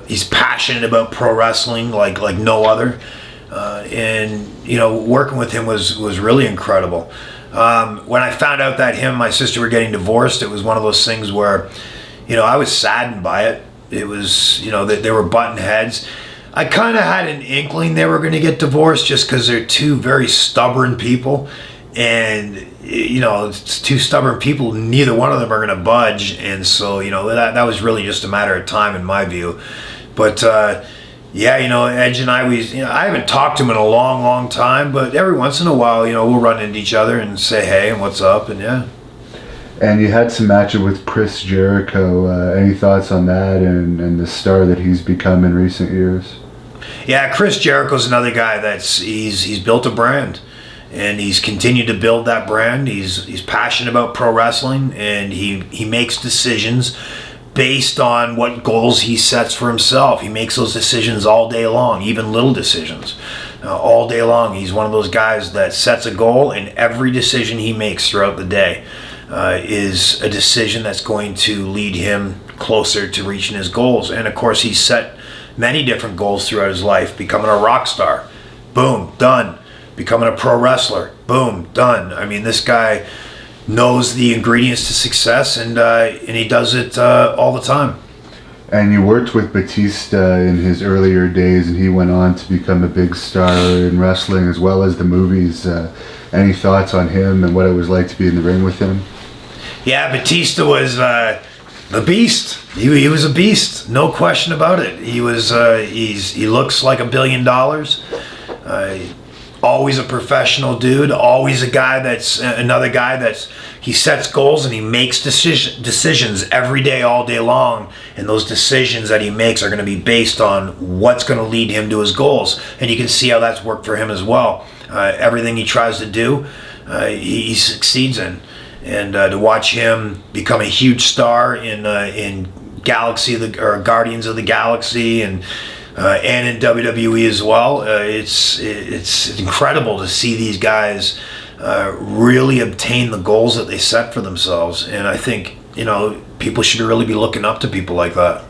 He's passionate about pro wrestling like no other, and working with him was really incredible. When I found out that him and my sister were getting divorced, it was one of those things where I was saddened by it. It was that they were butting heads. I kind of had an inkling they were going to get divorced just because they're two very stubborn people, and it's two stubborn people. Neither one of them are going to budge, and so that was really just a matter of time in my view. But Edge and I I haven't talked to him in a long, long time, but every once in a while, we'll run into each other and say hey and what's up, and yeah. And you had some matches with Chris Jericho. Any thoughts on that and the star that he's become in recent years? Yeah, Chris Jericho's another guy he's built a brand, and he's continued to build that brand. He's passionate about pro wrestling, and he makes decisions based on what goals he sets for himself. He makes those decisions all day long, even little decisions. All day long, he's one of those guys that sets a goal, and every decision he makes throughout the day is a decision that's going to lead him closer to reaching his goals. And of course, he's set many different goals throughout his life. Becoming a rock star, boom, done. Becoming a pro wrestler, boom, done. I mean, this guy knows the ingredients to success, and he does it all the time. And you worked with Batista in his earlier days, and he went on to become a big star in wrestling as well as the movies. Any thoughts on him and what it was like to be in the ring with him? Yeah, Batista was the beast. He was a beast, no question about it. He was he looks like $1 billion. Always a professional dude. Always a guy another guy that's he sets goals and he makes decisions every day, all day long. And those decisions that he makes are going to be based on what's going to lead him to his goals. And you can see how that's worked for him as well. Everything he tries to do, he succeeds in. And to watch him become a huge star in Guardians of the Galaxy and in WWE as well, it's incredible to see these guys really obtain the goals that they set for themselves. And I think, people should really be looking up to people like that.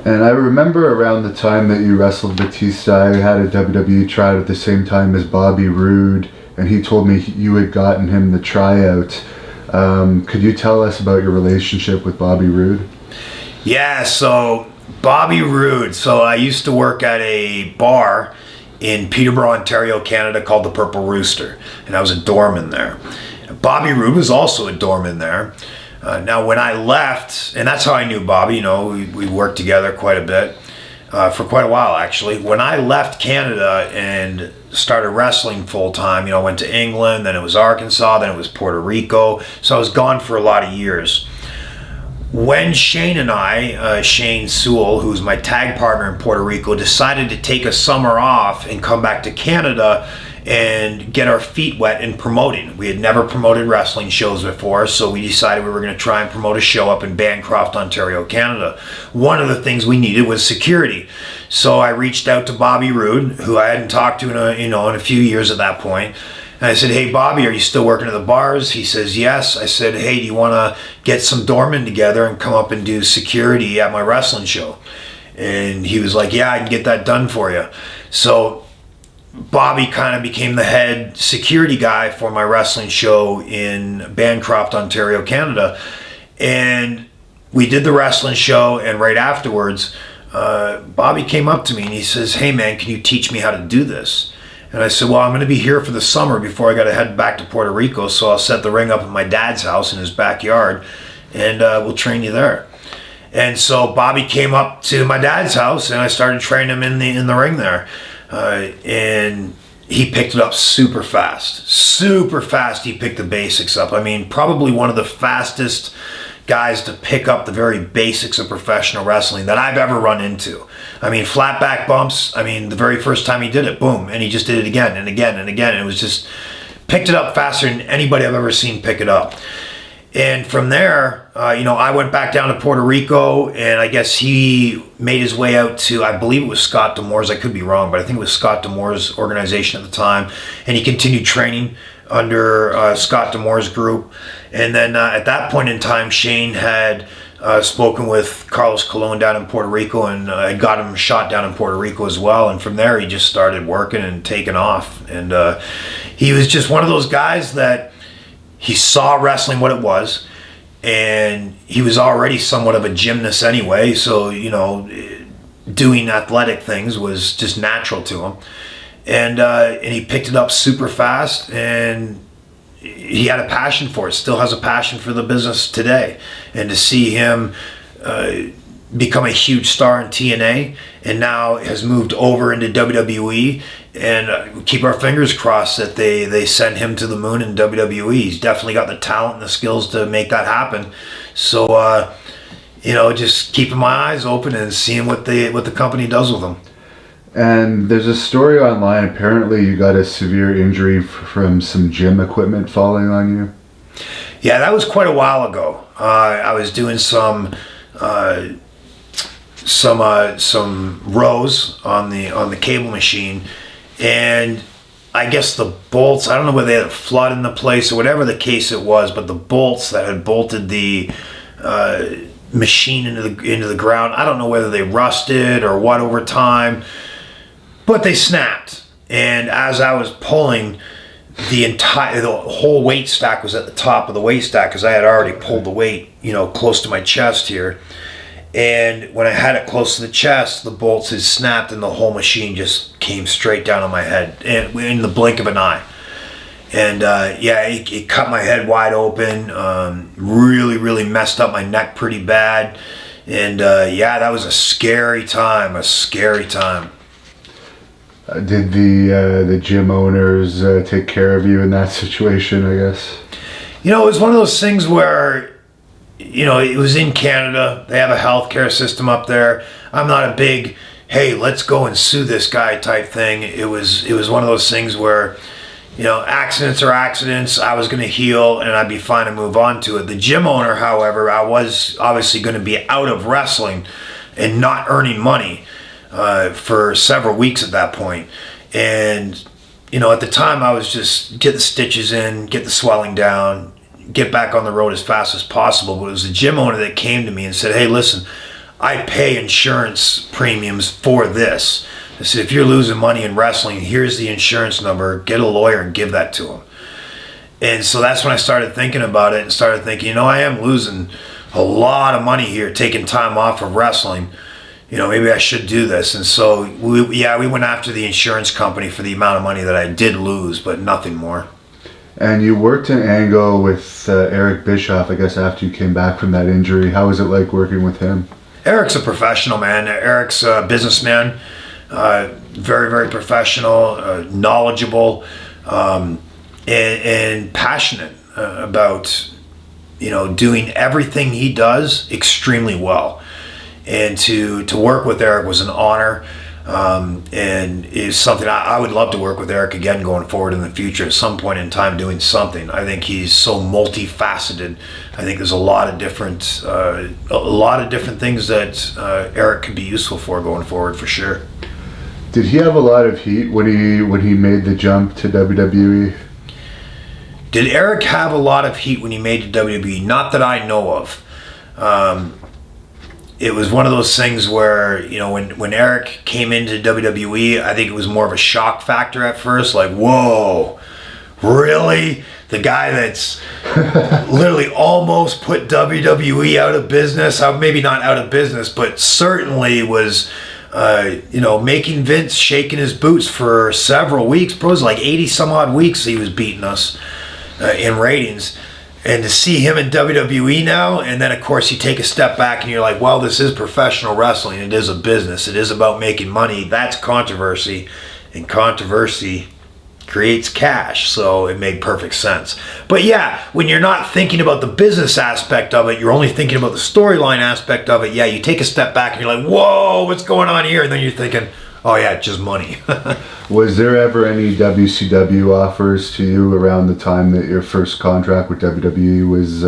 And I remember around the time that you wrestled Batista, I had a WWE tryout at the same time as Bobby Roode, and he told me you had gotten him the tryout. Could you tell us about your relationship with Bobby Roode? Yeah, so Bobby Roode. So I used to work at a bar in Peterborough, Ontario, Canada called the Purple Rooster, and I was a doorman there. Bobby Roode was also a doorman there. Now, when I left, and that's how I knew Bobby, we worked together quite a bit, for quite a while, actually. When I left Canada and started wrestling full-time, I went to England, then it was Arkansas, then it was Puerto Rico, so I was gone for a lot of years. When Shane and I, Shane Sewell, who's my tag partner in Puerto Rico, decided to take a summer off and come back to Canada and get our feet wet in promoting. We had never promoted wrestling shows before, so we decided we were going to try and promote a show up in Bancroft, Ontario, Canada. One of the things we needed was security. So I reached out to Bobby Roode, who I hadn't talked to in a few years at that point. And I said, "Hey, Bobby, are you still working at the bars?" He says, "Yes." I said, "Hey, do you want to get some doormen together and come up and do security at my wrestling show?" And he was like, "Yeah, I can get that done for you." So Bobby kind of became the head security guy for my wrestling show in Bancroft, Ontario, Canada. And we did the wrestling show, and right afterwards, Bobby came up to me and he says, "Hey man, can you teach me how to do this?" And I said, "Well, I'm going to be here for the summer before I got to head back to Puerto Rico, so I'll set the ring up at my dad's house in his backyard, and we'll train you there." And so Bobby came up to my dad's house, and I started training him in the ring there. And he picked it up super fast. Super fast he picked the basics up. I mean, probably one of the fastest guys to pick up the very basics of professional wrestling that I've ever run into. I mean, flat back bumps, the very first time he did it, boom, and he just did it again and again and again. And it was just, picked it up faster than anybody I've ever seen pick it up. And from there, I went back down to Puerto Rico, and I guess he made his way out to, I believe it was Scott D'Amore's, I could be wrong, but I think it was Scott D'Amore's organization at the time, and he continued training under Scott D'Amore's group. And then at that point in time, Shane had spoken with Carlos Colon down in Puerto Rico, and had got him shot down in Puerto Rico as well. And from there, he just started working and taking off. And he was just one of those guys that he saw wrestling what it was, and he was already somewhat of a gymnast anyway, so, doing athletic things was just natural to him. And he picked it up super fast, and he had a passion for it, still has a passion for the business today. And to see him become a huge star in TNA, and now has moved over into WWE, and keep our fingers crossed that they send him to the moon in WWE. He's definitely got the talent and the skills to make that happen. So, just keeping my eyes open and seeing what the company does with him. And there's a story online, apparently you got a severe injury from some gym equipment falling on you. Yeah, that was quite a while ago. I was doing some rows on the cable machine, and I guess the bolts, I don't know whether they had a flood in the place or whatever the case it was, but the bolts that had bolted the machine into the ground, I don't know whether they rusted or what over time, but they snapped. And as I was pulling, the whole weight stack was at the top of the weight stack, because I had already pulled the weight, close to my chest here. And when I had it close to the chest, the bolts had snapped, and the whole machine just came straight down on my head, and in the blink of an eye. And it cut my head wide open, really, really messed up my neck pretty bad. And that was a scary time. Did the gym owners take care of you in that situation, I guess? It was one of those things where, it was in Canada. They have a healthcare system up there. I'm not a big, hey, let's go and sue this guy type thing. It was one of those things where, accidents are accidents. I was going to heal, and I'd be fine and move on to it. The gym owner, however, I was obviously going to be out of wrestling and not earning money for several weeks at that point. And at the time I was just get the stitches in, get the swelling down, get back on the road as fast as possible. But it was the gym owner that came to me and said, hey, listen, I pay insurance premiums for this. I said, if you're losing money in wrestling, here's the insurance number, get a lawyer and give that to him. And so that's when I started thinking about it and started thinking, I am losing a lot of money here, taking time off of wrestling. Maybe I should do this. And so we went after the insurance company for the amount of money that I did lose, but nothing more. And you worked an angle with Eric Bischoff, I guess, after you came back from that injury. How was it like working with him? Eric's a professional, man. Eric's a businessman, very, very professional, knowledgeable, and passionate about, doing everything he does extremely well. And to work with Eric was an honor, and is something I would love to work with Eric again going forward in the future at some point in time doing something. I think he's so multifaceted. I think there's a lot of different things that Eric could be useful for going forward for sure. Did he have a lot of heat when he made the jump to WWE? Did Eric have a lot of heat when he made to WWE? Not that I know of. It was one of those things where, when Eric came into WWE, I think it was more of a shock factor at first. Like, whoa, really? The guy that's literally almost put WWE out of business, maybe not out of business, but certainly was, making Vince shaking his boots for several weeks. Bro, it was like 80 some odd weeks he was beating us in ratings. And to see him in WWE now, and then of course you take a step back and you're like, well, this is professional wrestling. It is a business. It is about making money. That's controversy. And controversy creates cash. So it made perfect sense. But yeah, when you're not thinking about the business aspect of it, you're only thinking about the storyline aspect of it. Yeah, you take a step back and you're like, whoa, what's going on here? And then you're thinking, oh yeah, it's just money. Was there ever any WCW offers to you around the time that your first contract with WWE was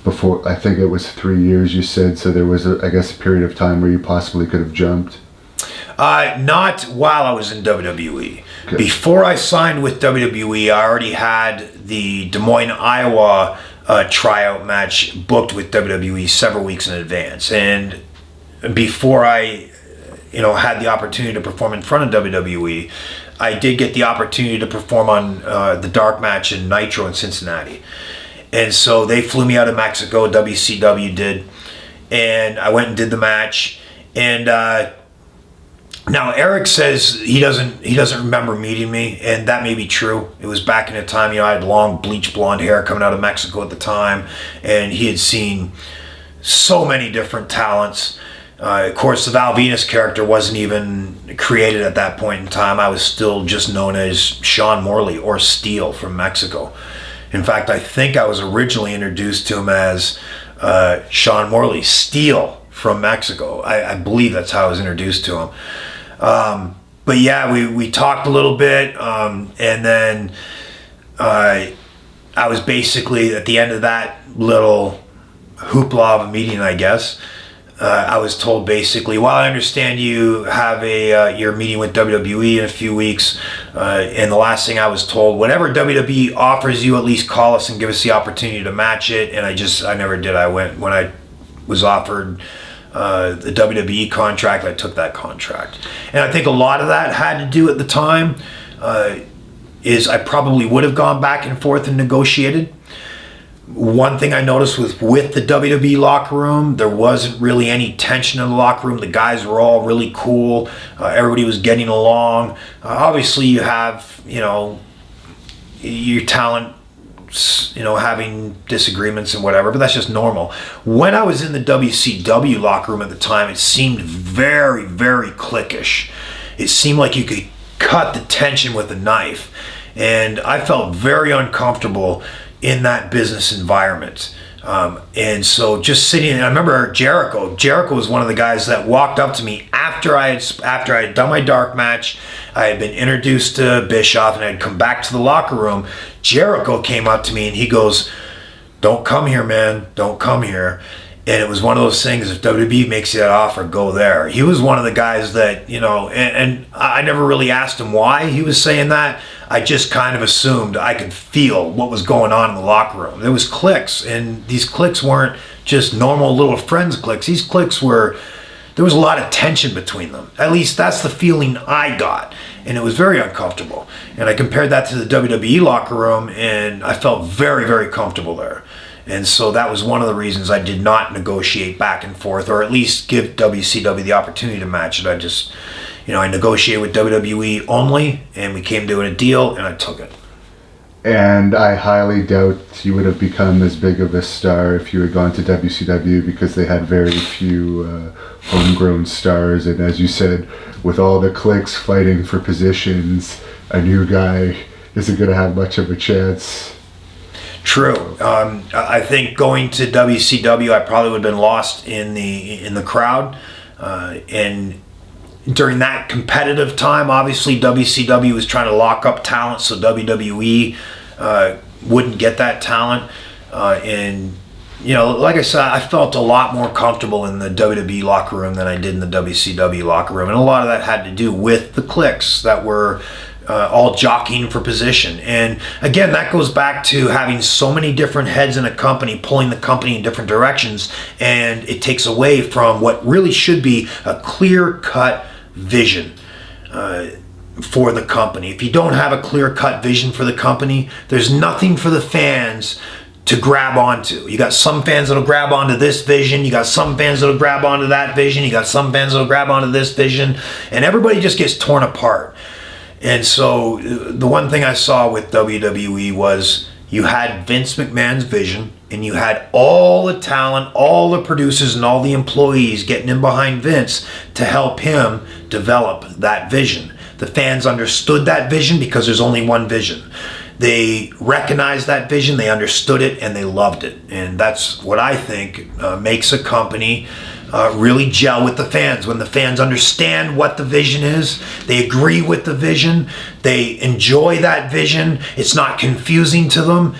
before? I think it was 3 years you said, so there was a period of time where you possibly could have jumped? Not while I was in WWE. Okay. Before I signed with WWE, I already had the Des Moines, Iowa tryout match booked with WWE several weeks in advance. And before I had the opportunity to perform in front of WWE, I did get the opportunity to perform on the dark match in Nitro in Cincinnati. And so they flew me out of Mexico, WCW did, and I went and did the match. And now Eric says he doesn't remember meeting me, and that may be true. It was back in a time, I had long bleach blonde hair coming out of Mexico at the time, and he had seen so many different talents. Of course, the Val Venis character wasn't even created at that point in time. I was still just known as Sean Morley or Steel from Mexico. In fact, I think I was originally introduced to him as Sean Morley, Steel from Mexico. I believe that's how I was introduced to him. But yeah, we talked a little bit, and then I was basically at the end of that little hoopla of a meeting, I guess. I was told basically, well, I understand you have your meeting with WWE in a few weeks, and the last thing I was told, whatever WWE offers you, at least call us and give us the opportunity to match it. And I never did. I went when I was offered the WWE contract. I took that contract, and I think a lot of that had to do at the time is I probably would have gone back and forth and negotiated. One thing I noticed was with the WWE locker room, there wasn't really any tension in the locker room. The guys were all really cool. Everybody was getting along. Obviously, you have, your talent, having disagreements and whatever, but that's just normal. When I was in the WCW locker room at the time, it seemed very, very cliquish. It seemed like you could cut the tension with a knife. And I felt very uncomfortable in that business environment. And so just sitting, and I remember Jericho was one of the guys that walked up to me after I had done my dark match. I had been introduced to Bischoff and I had come back to the locker room. Jericho came up to me and he goes, "Don't come here, man. Don't come here." And it was one of those things, if WWE makes you that offer, go there. He was one of the guys that, and I never really asked him why he was saying that. I just kind of assumed I could feel what was going on in the locker room. There was cliques, and these cliques weren't just normal little friends cliques. These cliques there was a lot of tension between them. At least that's the feeling I got. And it was very uncomfortable. And I compared that to the WWE locker room, and I felt very, very comfortable there. And so that was one of the reasons I did not negotiate back and forth, or at least give WCW the opportunity to match it. I just, I negotiated with WWE only, and we came to a deal, and I took it. And I highly doubt you would have become as big of a star if you had gone to WCW, because they had very few homegrown stars. And as you said, with all the cliques fighting for positions, a new guy isn't going to have much of a chance. True. I think going to WCW, I probably would have been lost in the crowd. And during that competitive time, obviously WCW was trying to lock up talent so WWE wouldn't get that talent. And like I said, I felt a lot more comfortable in the WWE locker room than I did in the WCW locker room, and a lot of that had to do with the cliques that were all jockeying for position. And again, that goes back to having so many different heads in a company pulling the company in different directions, and it takes away from what really should be a clear-cut vision for the company. If you don't have a clear-cut vision for the company, there's nothing for the fans to grab onto. You got some fans that'll grab onto this vision, you got some fans that'll grab onto that vision, you got some fans that'll grab onto this vision, and everybody just gets torn apart. And so the one thing I saw with WWE was you had Vince McMahon's vision, and you had all the talent, all the producers, and all the employees getting in behind Vince to help him develop that vision. The fans understood that vision because there's only one vision. They recognized that vision, they understood it, and they loved it. And that's what I think makes a company really gel with the fans. When the fans understand what the vision is, they agree with the vision, they enjoy that vision, it's not confusing to them,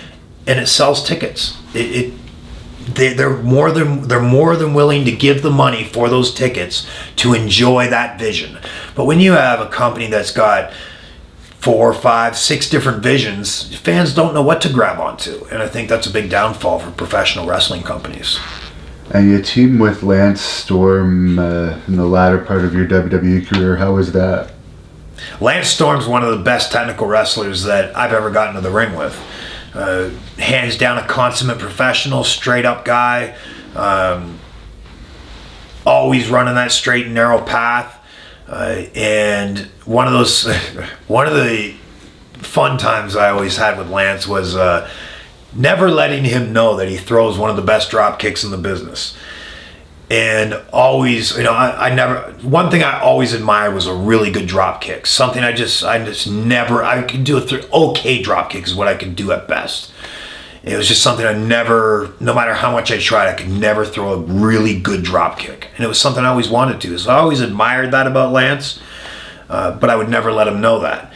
and it sells tickets. They're more than willing to give the money for those tickets to enjoy that vision. But when you have a company that's got 4, 5, 6 different visions, fans don't know what to grab onto. And I think that's a big downfall for professional wrestling companies. And you teamed with Lance Storm in the latter part of your WWE career. How was that? Lance Storm's one of the best technical wrestlers that I've ever gotten to the ring with. Hands down a consummate professional, straight up guy. Always running that straight and narrow path. And one of the fun times I always had with Lance was never letting him know that he throws one of the best drop kicks in the business. And always, one thing I always admired was a really good drop kick. Something I could do okay drop kick is what I could do at best. It was just something no matter how much I tried, I could never throw a really good drop kick. And it was something I always wanted to. So I always admired that about Lance, but I would never let him know that.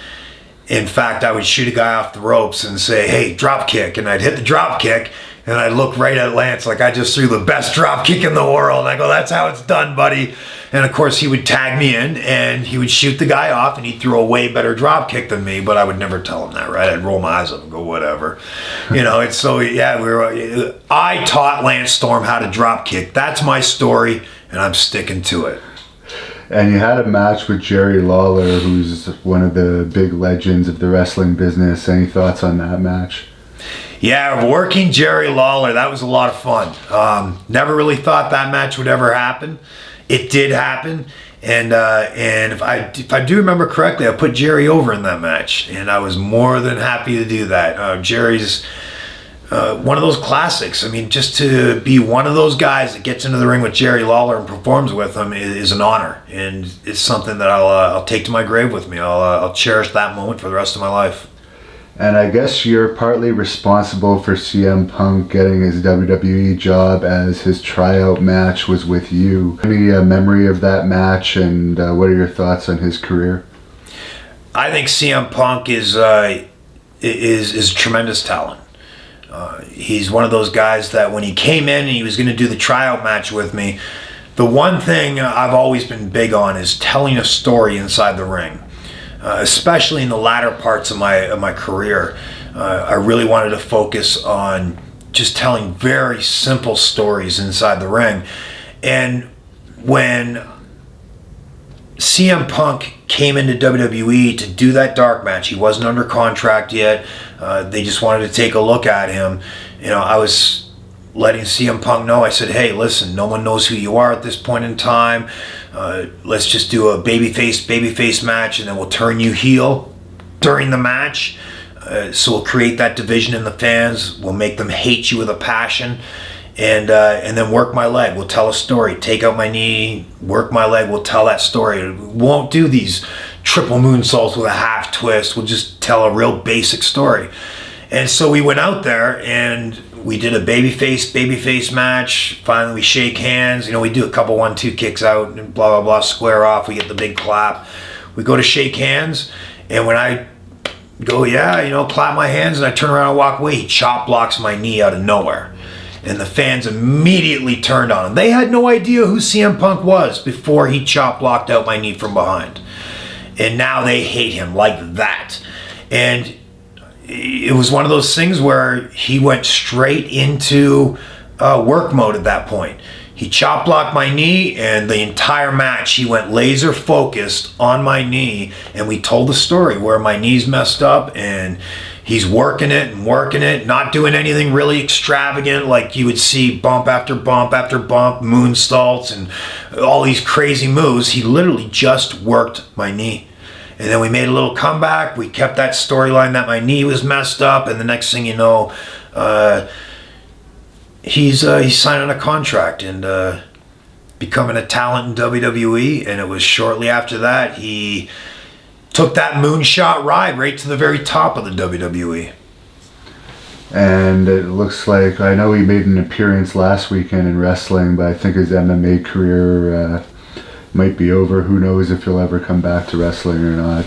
In fact, I would shoot a guy off the ropes and say, hey, drop kick. And I'd hit the drop kick, and I'd look right at Lance like I just threw the best drop kick in the world. And I go, that's how it's done, buddy. And of course, he would tag me in, and he would shoot the guy off, and he'd throw a way better drop kick than me, but I would never tell him that, right? I'd roll my eyes up and go, whatever. It's so, yeah, I taught Lance Storm how to drop kick. That's my story, and I'm sticking to it. And you had a match with Jerry Lawler, who's one of the big legends of the wrestling business. Any thoughts on that match? Yeah, working Jerry Lawler, that was a lot of fun. Never really thought that match would ever happen. It did happen, and if I do remember correctly, I put Jerry over in that match, and I was more than happy to do that. Jerry's one of those classics. I mean, just to be one of those guys that gets into the ring with Jerry Lawler and performs with him is an honor, and it's something that I'll take to my grave with me. I'll cherish that moment for the rest of my life. And I guess you're partly responsible for CM Punk getting his WWE job, as his tryout match was with you. Any memory of that match, and what are your thoughts on his career? I think CM Punk is a tremendous talent. He's one of those guys that when he came in and he was going to do the tryout match with me, the one thing I've always been big on is telling a story inside the ring, especially in the latter parts of my career. I really wanted to focus on just telling very simple stories inside the ring. And when CM Punk came into WWE to do that dark match, he wasn't under contract yet. They just wanted to take a look at him. I was letting CM Punk know, I said, hey, listen, no one knows who you are at this point in time. Let's just do a babyface match, and then we'll turn you heel during the match. So we'll create that division in the fans. We'll make them hate you with a passion. And then work my leg. We'll tell a story. Take out my knee, work my leg. We'll tell that story. We won't do these triple moonsaults with a half twist. We'll just tell a real basic story. And so we went out there and we did a babyface match. Finally, we shake hands. We do a couple 1-2 kicks out and blah, blah, blah, square off. We get the big clap. We go to shake hands. And when I go, clap my hands, and I turn around and walk away, he chop blocks my knee out of nowhere. And the fans immediately turned on him. They had no idea who CM Punk was before he chop blocked out my knee from behind. And now they hate him like that. And it was one of those things where he went straight into work mode at that point. He chop blocked my knee, and the entire match he went laser focused on my knee, and we told the story where my knee's messed up and he's working it, not doing anything really extravagant like you would see bump after bump after bump, moonsaults and all these crazy moves. He literally just worked my knee. And then we made a little comeback. We kept that storyline that my knee was messed up, and the next thing you know, he's signing a contract and becoming a talent in WWE. And it was shortly after that he took that moonshot ride right to the very top of the WWE. And it looks like, I know he made an appearance last weekend in wrestling, but I think his MMA career might be over. Who knows if he'll ever come back to wrestling or not.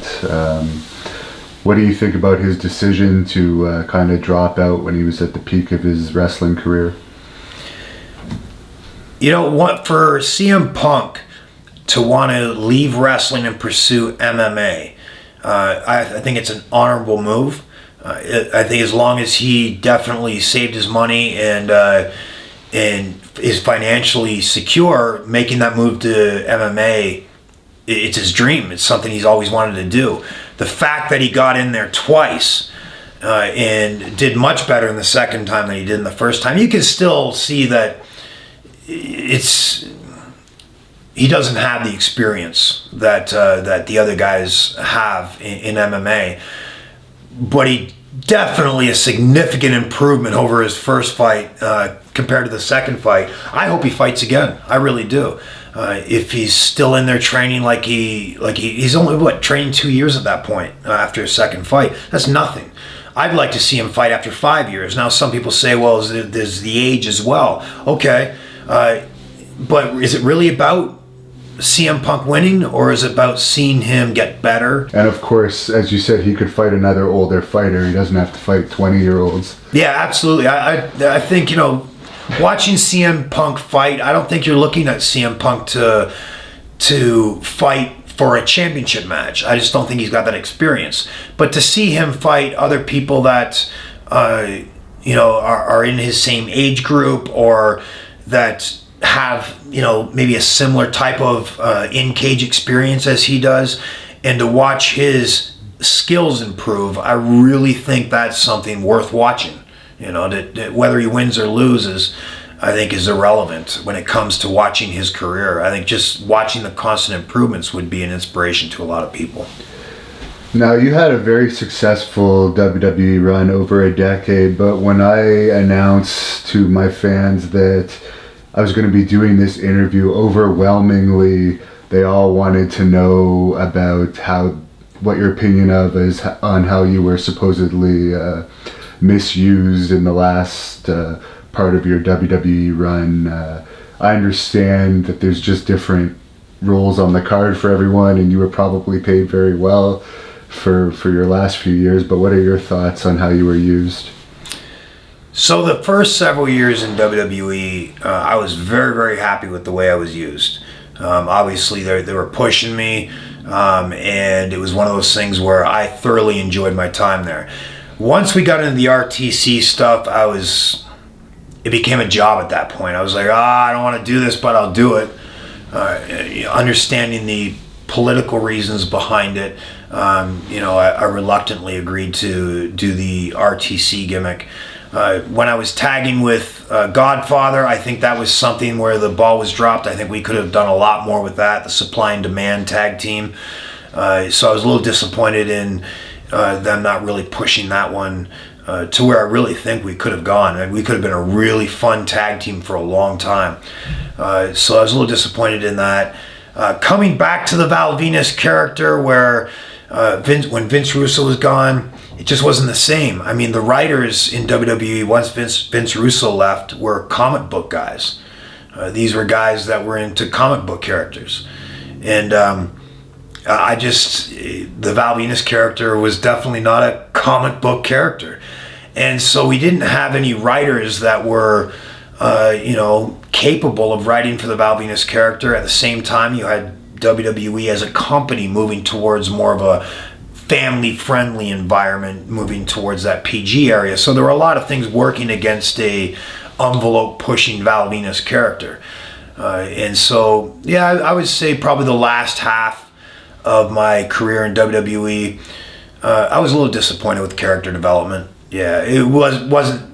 What do you think about his decision to kind of drop out when he was at the peak of his wrestling career? For CM Punk to want to leave wrestling and pursue MMA, I think it's an honorable move. I think as long as he definitely saved his money and is financially secure, making that move to MMA, it's his dream. It's something he's always wanted to do. The fact that he got in there twice and did much better in the second time than he did in the first time, you can still see that he doesn't have the experience that the other guys have in MMA, but he definitely a significant improvement over his first fight compared to the second fight. I hope he fights again. I really do. If he's still in there training like he's only training 2 years at that point after his second fight. That's nothing. I'd like to see him fight after 5 years. Now some people say, well, there's the age as well. Okay, but is it really about CM Punk winning, or is it about seeing him get better? And of course, as you said, he could fight another older fighter. He doesn't have to fight 20-year-olds. Yeah, absolutely. I think, watching CM Punk fight, I don't think you're looking at CM Punk to fight for a championship match. I just don't think he's got that experience. But to see him fight other people that are in his same age group, or that have maybe a similar type of in-cage experience as he does, and to watch his skills improve, I really think that's something worth watching. That whether he wins or loses, I think is irrelevant when it comes to watching his career. I think just watching the constant improvements would be an inspiration to a lot of people. Now, you had a very successful WWE run over a decade, but when I announced to my fans that I was going to be doing this interview, overwhelmingly they all wanted to know about what your opinion on how you were supposedly misused in the last part of your WWE run. I understand that there's just different roles on the card for everyone, and you were probably paid very well for your last few years, but what are your thoughts on how you were used? So the first several years in WWE, I was very, very happy with the way I was used. Obviously, they were pushing me, and it was one of those things where I thoroughly enjoyed my time there. Once we got into the RTC stuff, it became a job at that point. I was like, I don't want to do this, but I'll do it. Understanding the political reasons behind it, I reluctantly agreed to do the RTC gimmick. When I was tagging with Godfather, I think that was something where the ball was dropped. I think we could have done a lot more with that, the supply and demand tag team. So I was a little disappointed in them not really pushing that one to where I really think we could have gone. And we could have been a really fun tag team for a long time. So I was a little disappointed in that. Coming back to the Val Venis character where when Vince Russo was gone, it just wasn't the same. I mean, the writers in WWE, once Vince Russo left, were comic book guys. These were guys that were into comic book characters. And the Val Venis character was definitely not a comic book character. And so we didn't have any writers that were, capable of writing for the Val Venis character. At the same time, you had WWE as a company moving towards more of a family-friendly environment, moving towards that PG area. So there were a lot of things working against a envelope-pushing Val Venis character. And so, yeah, I would say probably the last half of my career in WWE, I was a little disappointed with character development. Yeah, it wasn't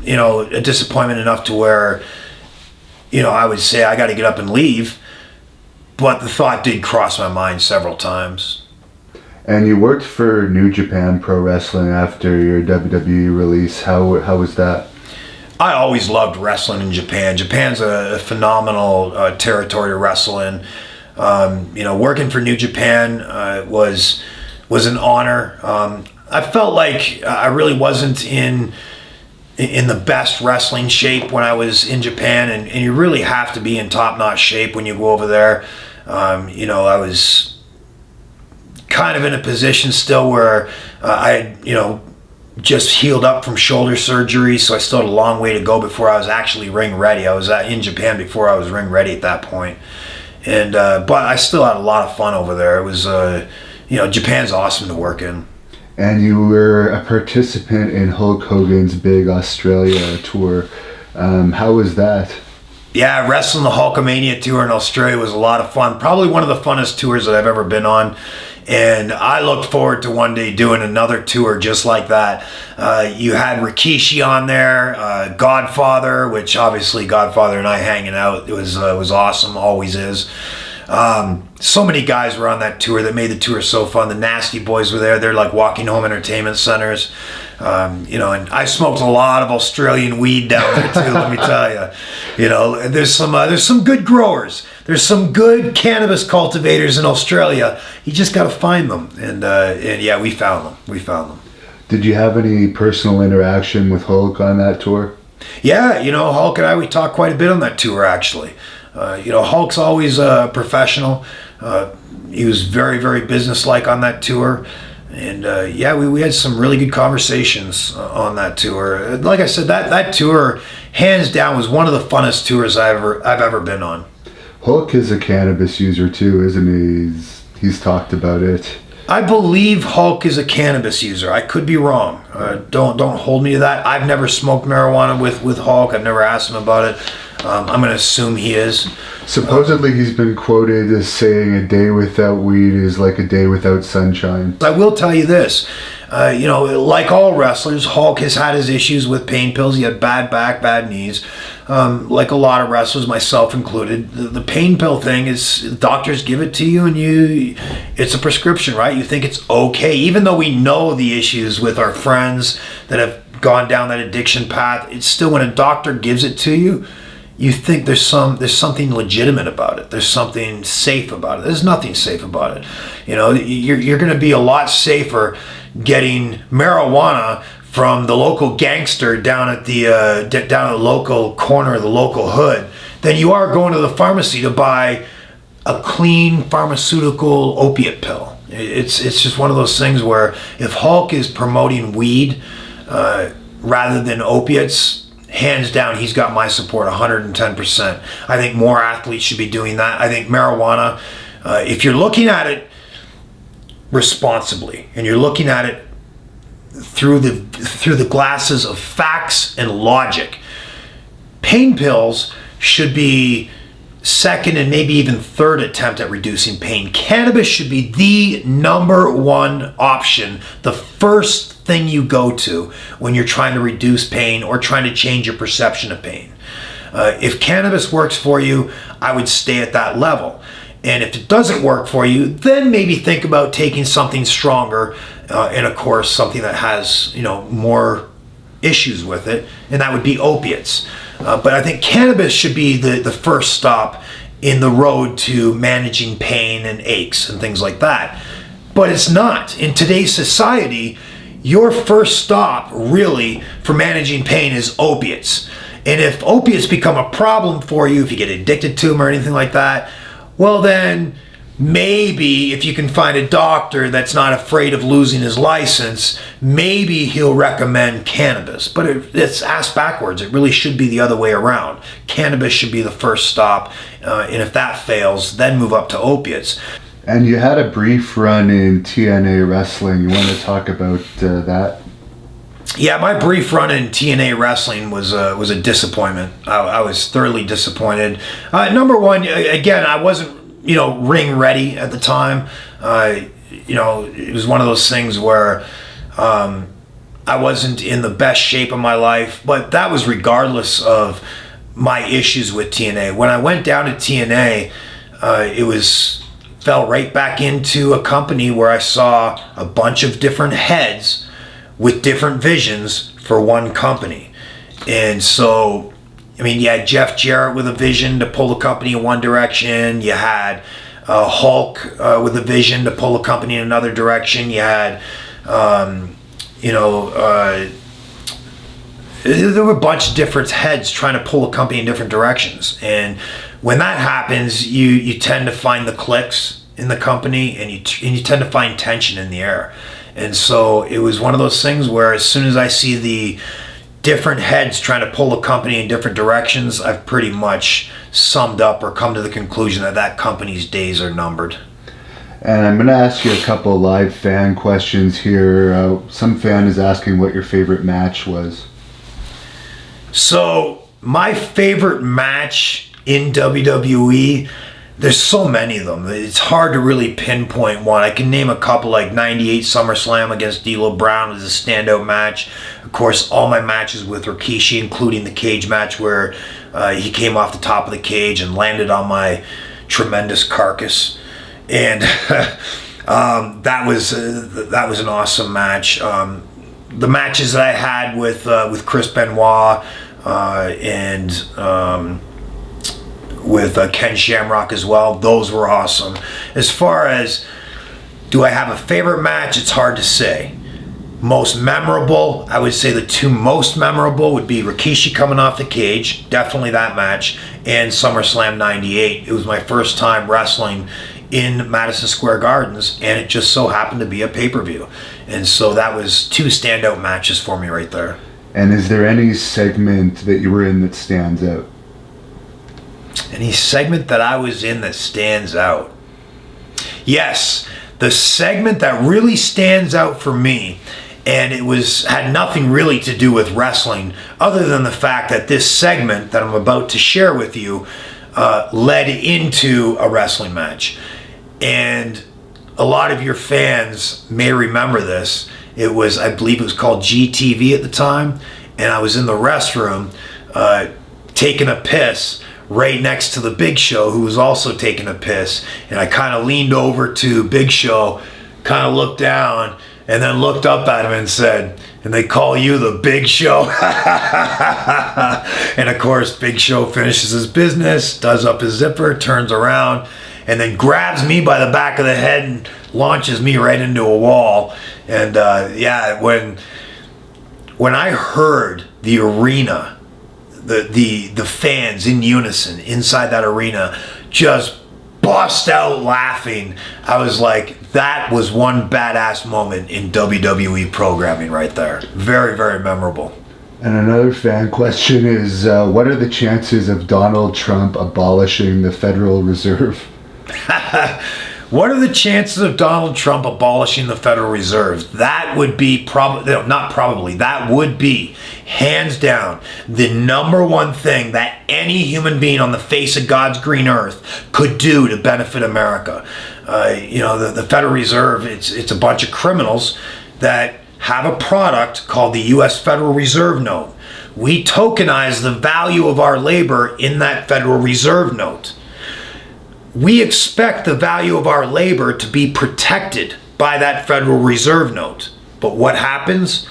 a disappointment enough to where, I would say I got to get up and leave. But the thought did cross my mind several times. And you worked for New Japan Pro Wrestling after your WWE release. How was that? I always loved wrestling in Japan. Japan's a phenomenal territory to wrestle in. Working for New Japan was an honor. I felt like I really wasn't in the best wrestling shape when I was in Japan, and you really have to be in top-notch shape when you go over there. I was kind of in a position still where I had, just healed up from shoulder surgery, so I still had a long way to go before I was actually ring ready. I was in Japan before I was ring ready at that point. And but I still had a lot of fun over there. It was, Japan's awesome to work in. And you were a participant in Hulk Hogan's big Australia tour. How was that? Yeah, wrestling the Hulkamania tour in Australia was a lot of fun. Probably one of the funnest tours that I've ever been on. And I look forward to one day doing another tour just like that. You had Rikishi on there, Godfather, which obviously Godfather and I hanging out, it was awesome, always is. So many guys were on that tour that made the tour so fun. The Nasty Boys were there. They're like walking home entertainment centers. And I smoked a lot of Australian weed down there too, let me tell you. There's some good growers. There's some good cannabis cultivators in Australia. You just got to find them. And yeah, we found them. Did you have any personal interaction with Hulk on that tour? Yeah, Hulk and I, we talked quite a bit on that tour, actually. Hulk's always a professional. He was very, very businesslike on that tour. And we had some really good conversations on that tour. Like I said, that tour, hands down, was one of the funnest tours I've ever been on. Hulk is a cannabis user too, isn't he? He's talked about it. I believe Hulk is a cannabis user. I could be wrong. Don't hold me to that. I've never smoked marijuana with Hulk. I've never asked him about it. I'm going to assume he is. Supposedly he's been quoted as saying a day without weed is like a day without sunshine. I will tell you this. Like all wrestlers, Hulk has had his issues with pain pills. He had bad back, bad knees. Like a lot of wrestlers, myself included, the pain pill thing is doctors give it to you and it's a prescription, right? You think it's okay. Even though we know the issues with our friends that have gone down that addiction path, it's still when a doctor gives it to you, you think there's something legitimate about it. There's something safe about it. There's nothing safe about it. You're going to be a lot safer getting marijuana from the local gangster down at the local corner of the local hood than you are going to the pharmacy to buy a clean pharmaceutical opiate pill. It's just one of those things where if Hulk is promoting weed, rather than opiates, hands down, he's got my support 110%. I think more athletes should be doing that. I think marijuana, if you're looking at it responsibly and you're looking at it through the glasses of facts and logic, pain pills should be second and maybe even third attempt at reducing pain. Cannabis should be the number one option, the first thing you go to when you're trying to reduce pain or trying to change your perception of pain. If cannabis works for you, I would stay at that level. And if it doesn't work for you, then maybe think about taking something stronger, and of course something that has, more issues with it, and that would be opiates. But I think cannabis should be the first stop in the road to managing pain and aches and things like that. But it's not. In today's society, your first stop really for managing pain is opiates. And if opiates become a problem for you, if you get addicted to them or anything like that, well then maybe if you can find a doctor that's not afraid of losing his license, maybe he'll recommend cannabis. But it's asked backwards. It really should be the other way around. Cannabis should be the first stop, and if that fails, then move up to opiates. And you had a brief run in TNA wrestling. You want to talk about that? Yeah, my brief run in TNA wrestling was a disappointment. I was thoroughly disappointed. Number one, again, I wasn't ring ready at the time. It was one of those things where I wasn't in the best shape of my life, but that was regardless of my issues with TNA. When I went down to TNA, it fell right back into a company where I saw a bunch of different heads with different visions for one company. And so, you had Jeff Jarrett with a vision to pull the company in one direction. You had Hulk with a vision to pull the company in another direction. You had, there were a bunch of different heads trying to pull the company in different directions. And when that happens, you tend to find the cliques in the company, and you tend to find tension in the air. And so it was one of those things where as soon as I see the different heads trying to pull the company in different directions, I've pretty much summed up or come to the conclusion that company's days are numbered. And I'm going to ask you a couple of live fan questions here. Some fan is asking what your favorite match was. So my favorite match in WWE, there's so many of them. It's hard to really pinpoint one. I can name a couple, like 98 SummerSlam against D'Lo Brown was a standout match. Of course, all my matches with Rikishi, including the cage match where he came off the top of the cage and landed on my tremendous carcass. And that was an awesome match. The matches that I had with Chris Benoit and with Ken Shamrock as well, those were awesome. As far as do I have a favorite match, it's hard to say. Most memorable, I would say the two most memorable would be Rikishi coming off the cage, definitely that match, and SummerSlam 98. It was my first time wrestling in Madison Square Gardens, and it just so happened to be a pay-per-view. And so that was two standout matches for me right there. And is there any segment that you were in that stands out? Any segment that I was in that stands out? Yes, the segment that really stands out for me, and it had nothing really to do with wrestling other than the fact that this segment that I'm about to share with you led into a wrestling match. And a lot of your fans may remember this. I believe it was called GTV at the time, and I was in the restroom taking a piss right next to the Big Show, who was also taking a piss. And I kind of leaned over to Big Show, kind of looked down, and then looked up at him and said, "And they call you the Big Show?" And of course, Big Show finishes his business, does up his zipper, turns around, and then grabs me by the back of the head and launches me right into a wall. And when I heard the arena, the fans in unison inside that arena just bust out laughing, I was like, that was one badass moment in WWE programming right there. Very, very memorable. And another fan question is, what are the chances of Donald Trump abolishing the Federal Reserve? What are the chances of Donald Trump abolishing the Federal Reserve? That would be that would be hands down the number one thing that any human being on the face of God's green earth could do to benefit America. The Federal Reserve, it's a bunch of criminals that have a product called the U.S. Federal Reserve Note. We tokenize the value of our labor in that Federal Reserve Note. We expect the value of our labor to be protected by that Federal Reserve Note. But what happens?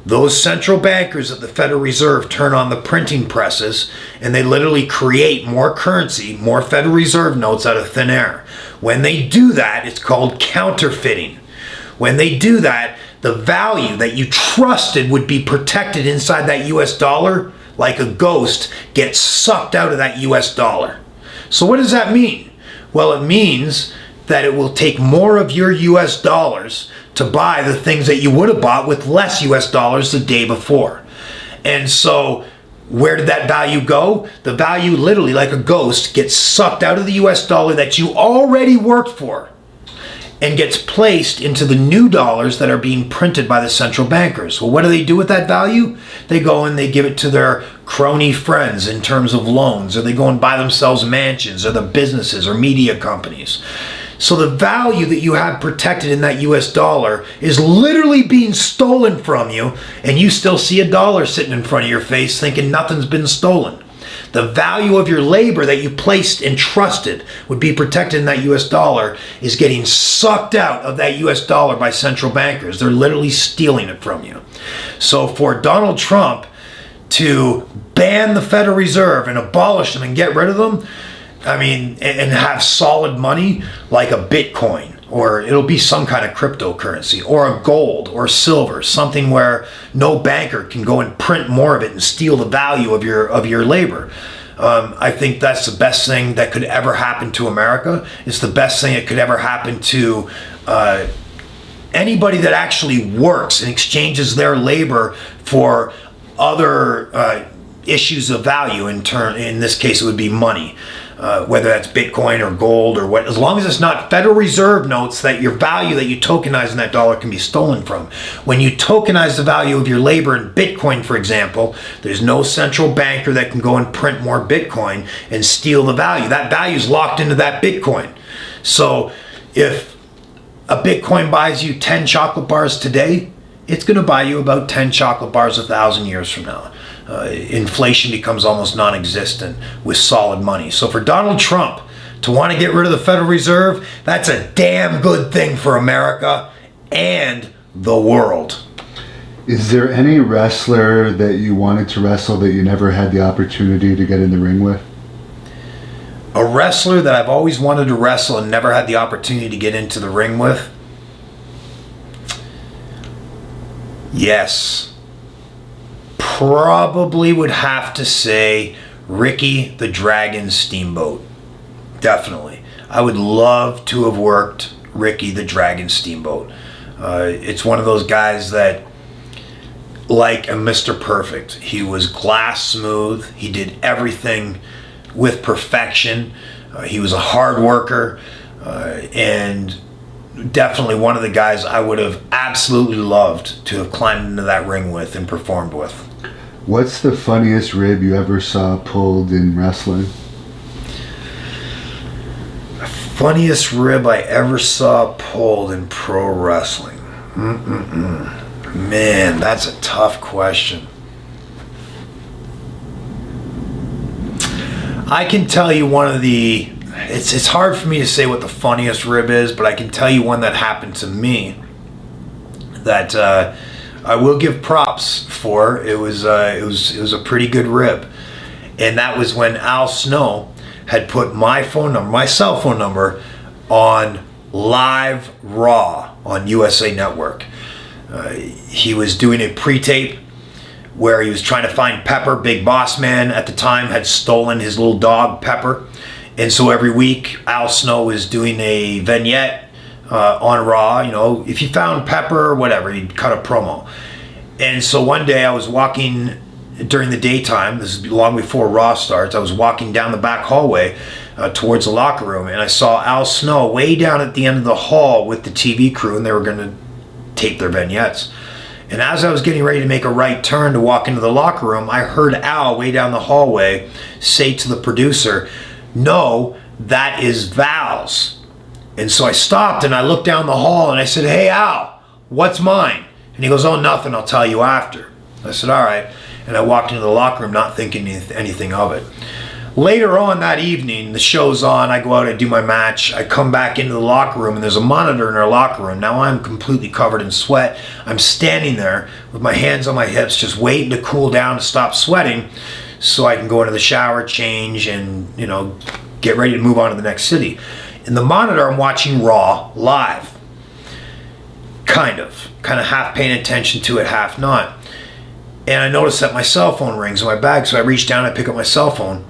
Those central bankers at the Federal Reserve turn on the printing presses and they literally create more currency, more Federal Reserve notes out of thin air. When they do that, it's called counterfeiting. When they do that, the value that you trusted would be protected inside that US dollar, like a ghost, gets sucked out of that US dollar. So what does that mean? Well, it means that it will take more of your US dollars to buy the things that you would have bought with less US dollars the day before. And so where did that value go? The value, literally like a ghost, gets sucked out of the US dollar that you already worked for and gets placed into the new dollars that are being printed by the central bankers. Well, what do they do with that value? They go and they give it to their crony friends in terms of loans, or they go and buy themselves mansions, or the businesses or media companies. So the value that you have protected in that US dollar is literally being stolen from you, and you still see a dollar sitting in front of your face thinking nothing's been stolen. The value of your labor that you placed and trusted would be protected in that US dollar is getting sucked out of that US dollar by central bankers. They're literally stealing it from you. So for Donald Trump to ban the Federal Reserve and abolish them and get rid of them, and have solid money like a Bitcoin, or it'll be some kind of cryptocurrency, or a gold or silver, something where no banker can go and print more of it and steal the value of your labor. I think that's the best thing that could ever happen to America. It's the best thing that could ever happen to anybody that actually works and exchanges their labor for other issues of value. In this case, it would be money. Whether that's Bitcoin or gold or what, as long as it's not Federal Reserve notes that your value that you tokenize in that dollar can be stolen from. When you tokenize the value of your labor in Bitcoin, for example, there's no central banker that can go and print more Bitcoin and steal the value. That value is locked into that Bitcoin. So if a Bitcoin buys you 10 chocolate bars today, it's going to buy you about 10 chocolate bars 1,000 years from now. Inflation becomes almost non-existent with solid money. So for Donald Trump to want to get rid of the Federal Reserve, that's a damn good thing for America and the world. Is there any wrestler that you wanted to wrestle that you never had the opportunity to get in the ring with? A wrestler that I've always wanted to wrestle and never had the opportunity to get into the ring with? Yes. Probably would have to say Ricky the Dragon Steamboat. Definitely. I would love to have worked Ricky the Dragon Steamboat. It's one of those guys that, like a Mr. Perfect, he was glass smooth. He did everything with perfection. He was a hard worker, and definitely one of the guys I would have absolutely loved to have climbed into that ring with and performed with. What's the funniest rib you ever saw pulled in wrestling? The funniest rib I ever saw pulled in pro wrestling? Man, that's a tough question. I can tell you one of the... It's hard for me to say what the funniest rib is, but I can tell you one that happened to me that I will give props for. It was a pretty good rib, and that was when Al Snow had put my cell phone number, on Live Raw on USA Network. He was doing a pre-tape where he was trying to find Pepper. Big Boss Man at the time had stolen his little dog Pepper, and so every week Al Snow was doing a vignette on Raw, if you found Pepper or whatever, he'd cut a promo. And so one day I was walking during the daytime, this is long before Raw starts, I was walking down the back hallway towards the locker room, and I saw Al Snow way down at the end of the hall with the TV crew, and they were going to tape their vignettes. And as I was getting ready to make a right turn to walk into the locker room, I heard Al way down the hallway say to the producer, "No, that is Val's." And so I stopped and I looked down the hall and I said, "Hey Al, what's mine?" And he goes, "Oh, nothing, I'll tell you after." I said, "All right." And I walked into the locker room not thinking anything of it. Later on that evening, the show's on, I go out, I do my match, I come back into the locker room, and there's a monitor in our locker room. Now I'm completely covered in sweat. I'm standing there with my hands on my hips, just waiting to cool down to stop sweating so I can go into the shower, change, and, get ready to move on to the next city. In the monitor, I'm watching Raw live. Kind of half paying attention to it, half not. And I noticed that my cell phone rings in my bag, so I reach down, I pick up my cell phone,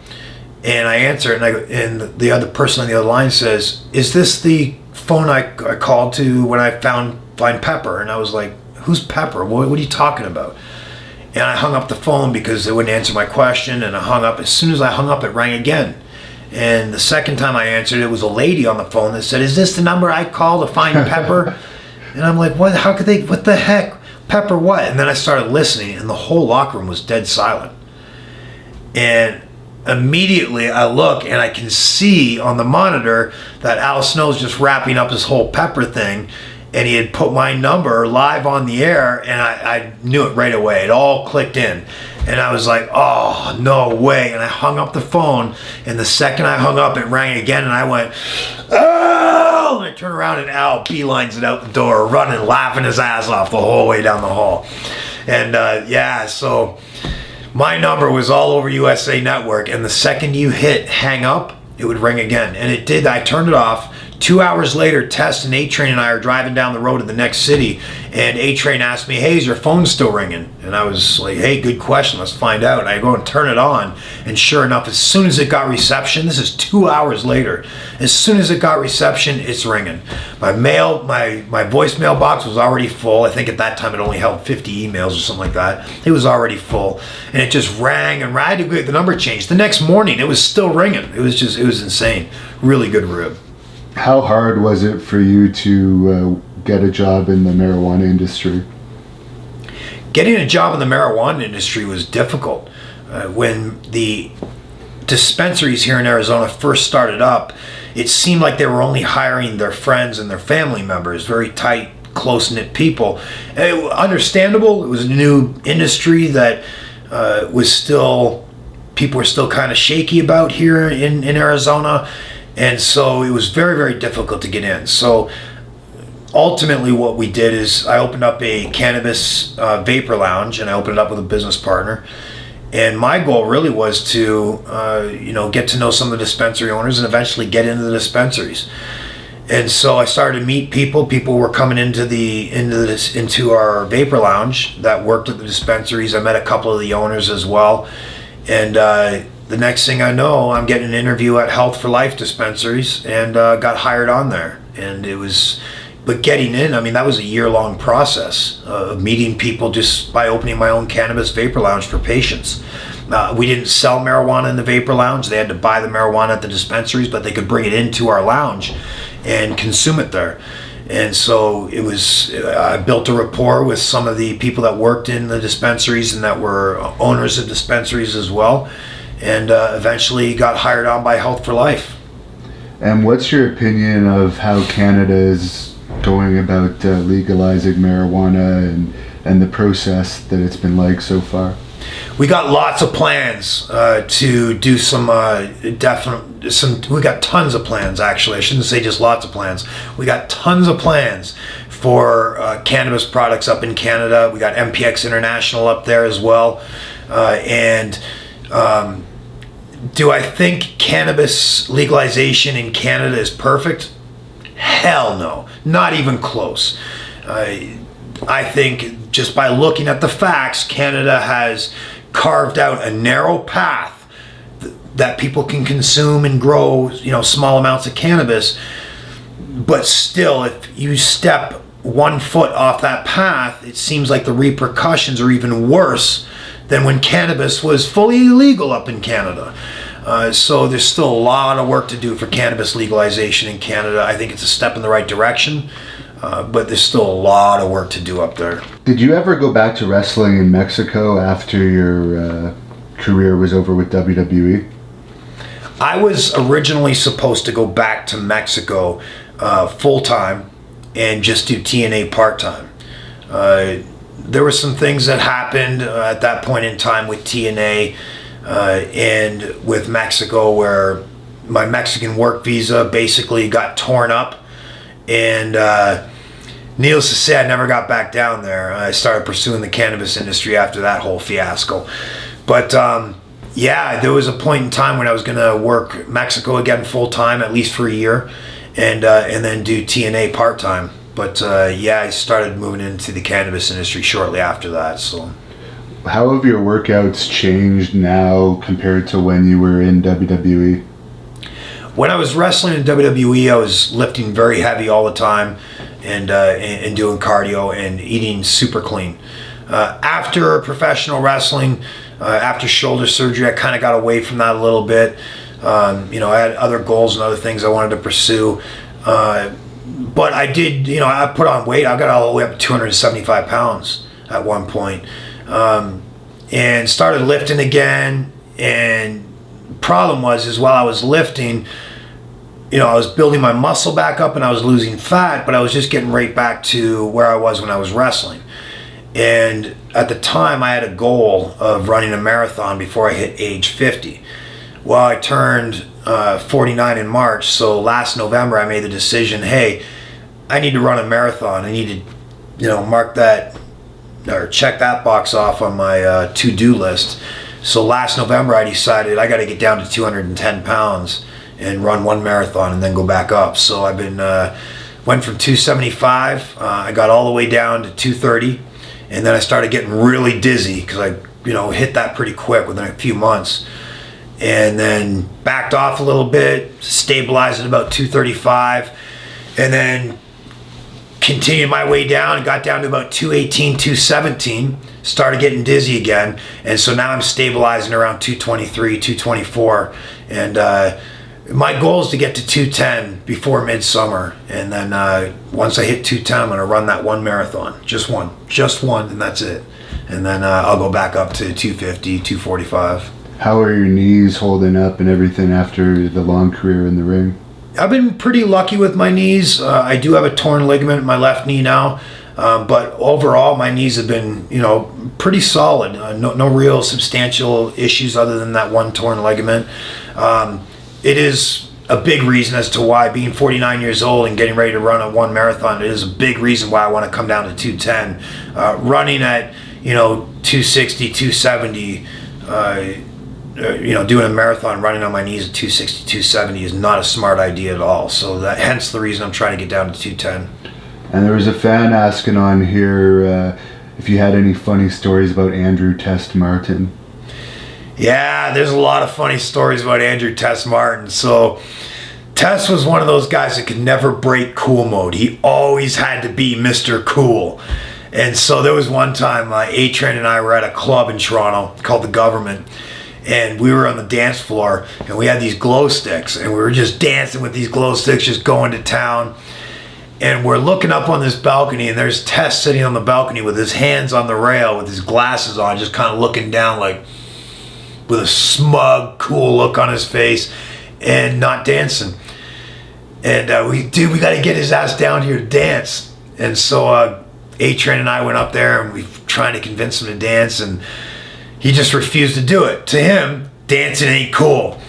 and I answer it, and the other person on the other line says, "Is this the phone I called to when I find Pepper?" And I was like, "Who's Pepper? What are you talking about?" And I hung up the phone because they wouldn't answer my question, and I hung up. As soon as I hung up, it rang again. And the second time I answered, it was a lady on the phone that said, "Is this the number I called to find Pepper?" And I'm like, "What? How could they? What the heck? Pepper what?" And then I started listening, and the whole locker room was dead silent. And immediately I look and I can see on the monitor that Al Snow's just wrapping up his whole Pepper thing, and he had put my number live on the air, and I knew it right away. It all clicked in, and I was like, "Oh, no way." And I hung up the phone, and the second I hung up, it rang again, and I went, "Oh!" And I turned around, and Al beelines it out the door, running, laughing his ass off the whole way down the hall. And so my number was all over USA Network, and the second you hit hang up, it would ring again. And it did. I turned it off. 2 hours later, Test and A-Train and I are driving down the road to the next city, and A-Train asked me, "Hey, is your phone still ringing?" And I was like, "Hey, good question, let's find out." And I go and turn it on, and sure enough, as soon as it got reception, this is 2 hours later, as soon as it got reception, it's ringing. My voicemail box was already full. I think at that time it only held 50 emails or something like that. It was already full, and it just rang and rang. I had to get the number changed. The next morning, it was still ringing. It was insane. Really good rib. How hard was it for you to get a job in the marijuana industry? Getting a job in the marijuana industry was difficult. When the dispensaries here in Arizona first started up, it seemed like they were only hiring their friends and their family members, very tight, close-knit people. Understandable. It was a new industry that people were still kind of shaky about here in Arizona. And so it was very, very difficult to get in. So ultimately what we did is I opened up a cannabis vapor lounge, and I opened it up with a business partner. And my goal really was to, get to know some of the dispensary owners and eventually get into the dispensaries. And so I started to meet people. People were coming into our vapor lounge that worked at the dispensaries. I met a couple of the owners as well. And the next thing I know, I'm getting an interview at Health for Life dispensaries, and got hired on there. And but getting in, that was a year-long process of meeting people just by opening my own cannabis vapor lounge for patients. We didn't sell marijuana in the vapor lounge. They had to buy the marijuana at the dispensaries, but they could bring it into our lounge and consume it there. And so I built a rapport with some of the people that worked in the dispensaries and that were owners of dispensaries as well. And eventually got hired on by Health for Life. And what's your opinion of how Canada is going about legalizing marijuana and the process that it's been like so far? We got lots of plans to do we got tons of plans, actually. I shouldn't say just lots of plans. We got tons of plans for cannabis products up in Canada. We got MPX International up there as well. Do I think cannabis legalization in Canada is perfect? Hell no, not even close. I think just by looking at the facts, Canada has carved out a narrow path that people can consume and grow, small amounts of cannabis. But still, if you step 1 foot off that path, it seems like the repercussions are even worse than when cannabis was fully illegal up in Canada. So there's still a lot of work to do for cannabis legalization in Canada. I think it's a step in the right direction, but there's still a lot of work to do up there. Did you ever go back to wrestling in Mexico after your career was over with WWE? I was originally supposed to go back to Mexico full-time and just do TNA part-time. There were some things that happened at that point in time with TNA and with Mexico where my Mexican work visa basically got torn up, and needless to say, I never got back down there. I started pursuing the cannabis industry after that whole fiasco. But yeah, there was a point in time when I was going to work Mexico again full-time, at least for a year, and then do TNA part-time. But yeah, I started moving into the cannabis industry shortly after that. So, how have your workouts changed now compared to when you were in WWE? When I was wrestling in WWE, I was lifting very heavy all the time and doing cardio and eating super clean. After professional wrestling, after shoulder surgery, I kind of got away from that a little bit. You know, I had other goals and other things I wanted to pursue. But I did, you know, I put on weight. I got all the way up to 275 pounds at one point. And started lifting again. And problem was while I was lifting, you know, I was building my muscle back up and I was losing fat, but I was just getting right back to where I was when I was wrestling. And at the time, I had a goal of running a marathon before I hit age 50. Well, I turned 49 in March, so last November I made the decision, hey, I need to run a marathon. I need to, you know, mark that or check that box off on my to-do list. So last November I decided I got to get down to 210 pounds and run one marathon and then go back up. So I've been, went from 275, I got all the way down to 230, and then I started getting really dizzy because I, you know, hit that pretty quick within a few months. And then backed off a little bit, stabilized at about 235, and then continued my way down and got down to about 218, 217, started getting dizzy again, and so now I'm stabilizing around 223, 224, and my goal is to get to 210 before midsummer, and then once I hit 210, I'm going to run that one marathon, just one, and that's it, and then I'll go back up to 250, 245. How are your knees holding up and everything after the long career in the ring? I've been pretty lucky with my knees. I do have a torn ligament in my left knee now, but overall my knees have been, you know, pretty solid. No real substantial issues other than that one torn ligament. It is a big reason as to why, being 49 years old and getting ready to run a one marathon, it is a big reason why I want to come down to 210. Running at, you know, 260, 270, you know, doing a marathon running on my knees at 260, 270 is not a smart idea at all. So that, hence the reason I'm trying to get down to 210. And there was a fan asking on here if you had any funny stories about Andrew Test Martin. Yeah, there's a lot of funny stories about Andrew Test Martin. So Test was one of those guys that could never break cool mode. He always had to be Mr. Cool. And so there was one time A-Train and I were at a club in Toronto called The Government. And we were on the dance floor, and we had these glow sticks, and we were just dancing with these glow sticks, just going to town. And we're looking up on this balcony, and there's Tess sitting on the balcony with his hands on the rail, with his glasses on, just kind of looking down, like with a smug, cool look on his face, and not dancing. And we got to get his ass down here to dance. And so A-Train and I went up there, and we trying to convince him to dance, and he just refused to do it. To him, dancing ain't cool.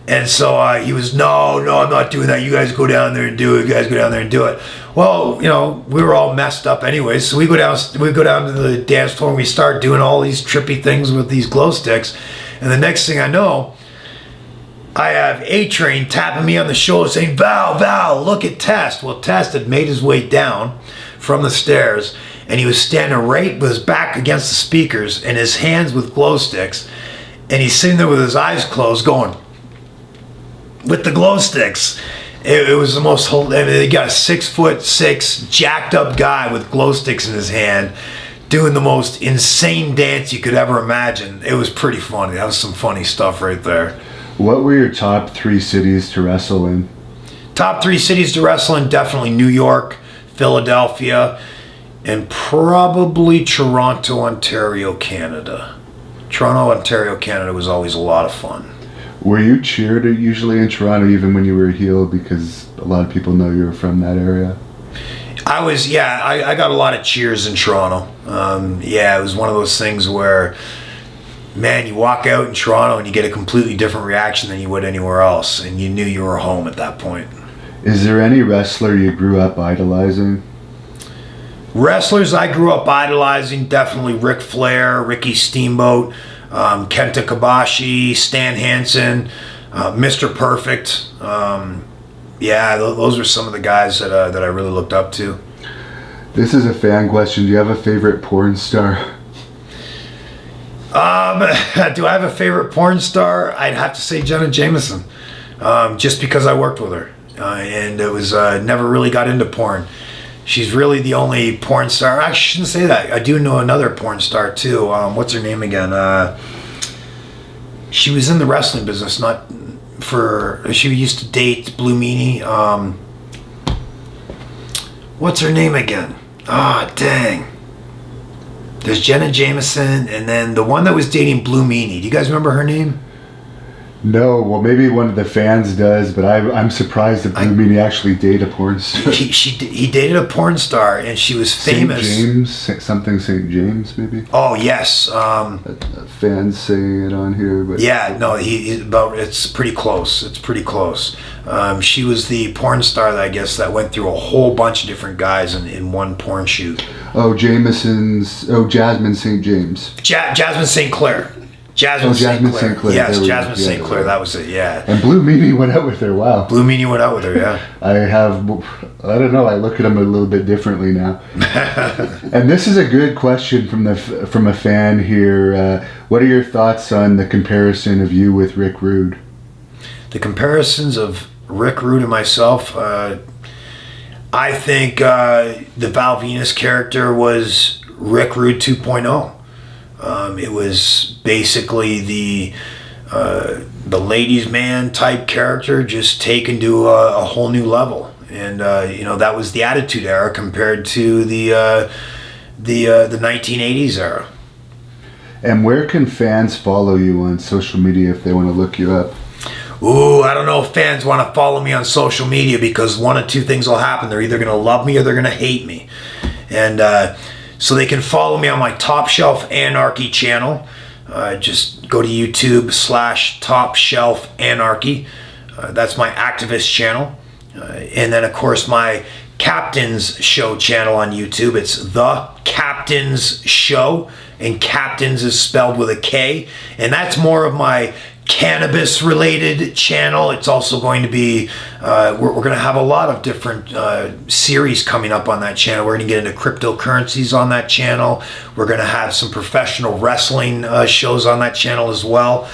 And so he was, no, I'm not doing that. You guys go down there and do it. Well, you know, we were all messed up anyways. So we go down to the dance floor and we start doing all these trippy things with these glow sticks. And the next thing I know, I have A-Train tapping me on the shoulder saying, Val, look at Test. Well, Test had made his way down from the stairs, and he was standing right with his back against the speakers and his hands with glow sticks, and he's sitting there with his eyes closed going with the glow sticks. It was the most, I mean, they got a 6'6" jacked up guy with glow sticks in his hand doing the most insane dance you could ever imagine. It was pretty funny. That was some funny stuff right there. What were your top 3 cities to wrestle in? Top 3 cities to wrestle in, definitely New York, Philadelphia, and probably Toronto, Ontario, Canada. Toronto, Ontario, Canada was always a lot of fun. Were you cheered usually in Toronto even when you were a heel, because a lot of people know you were from that area? I was, yeah, I got a lot of cheers in Toronto. Yeah, it was one of those things where, man, you walk out in Toronto and you get a completely different reaction than you would anywhere else, and you knew you were home at that point. Is there any wrestler you grew up idolizing? Wrestlers I grew up idolizing, definitely Ric Flair, Ricky Steamboat, Kenta Kobashi, Stan Hansen, Mr. Perfect. Yeah, those were some of the guys that I really looked up to. This is a fan question. Do you have a favorite porn star? Do I have a favorite porn star? I'd have to say Jenna Jameson, just because I worked with her, and it was never really got into porn. She's really the only porn star. I shouldn't say that. I do know another porn star too. What's her name again? She was in the wrestling business, she used to date Blue Meanie. What's her name again? Ah, dang. There's Jenna Jameson, and then the one that was dating Blue Meanie. Do you guys remember her name? No, well, maybe one of the fans does, but I'm surprised that Blue Meanie actually dated a porn star. He dated a porn star, and she was famous. St. James, maybe? Oh, yes. Fans saying it on here, but... Yeah, no, it's pretty close. It's pretty close. She was the porn star, that went through a whole bunch of different guys in one porn shoot. Oh, Jasmine St. James. Jasmine St. Clair. Jasmine St. Clair. Yes, Jasmine St. Clair. That was it. Yeah. And Blue Meanie went out with her. Wow. Blue Meanie went out with her. Yeah. I don't know. I look at him a little bit differently now. And this is a good question from a fan here. What are your thoughts on the comparison of you with Rick Rude? The comparisons of Rick Rude and myself. I think the Val Venis character was Rick Rude 2.0. It was basically the ladies' man type character, just taken to a whole new level, and that was the Attitude Era compared to the 1980s era. And where can fans follow you on social media if they want to look you up? Ooh, I don't know if fans want to follow me on social media, because one of two things will happen. They're either going to love me or they're going to hate me, and so they can follow me on my Top Shelf Anarchy channel. Just go to YouTube/Top Shelf Anarchy. That's my activist channel. And then, of course, my Captain's Show channel on YouTube. It's The Captain's Show. And Captain's is spelled with a K. And that's more of my cannabis related channel. It's also going to be we're going to have a lot of different series coming up on that channel. We're going to get into cryptocurrencies on that channel. We're going to have some professional wrestling shows on that channel as well.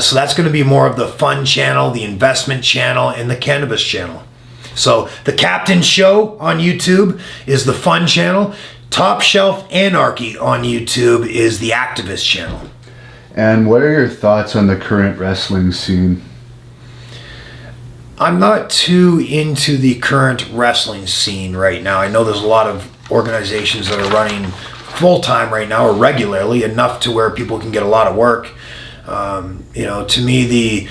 So that's going to be more of the fun channel, the investment channel, and the cannabis channel. So the Captain Show on YouTube is the fun channel. Top Shelf Anarchy on YouTube is the activist channel. And what are your thoughts on the current wrestling scene? I'm not too into the current wrestling scene right now. I know there's a lot of organizations that are running full-time right now, or regularly, enough to where people can get a lot of work. To me,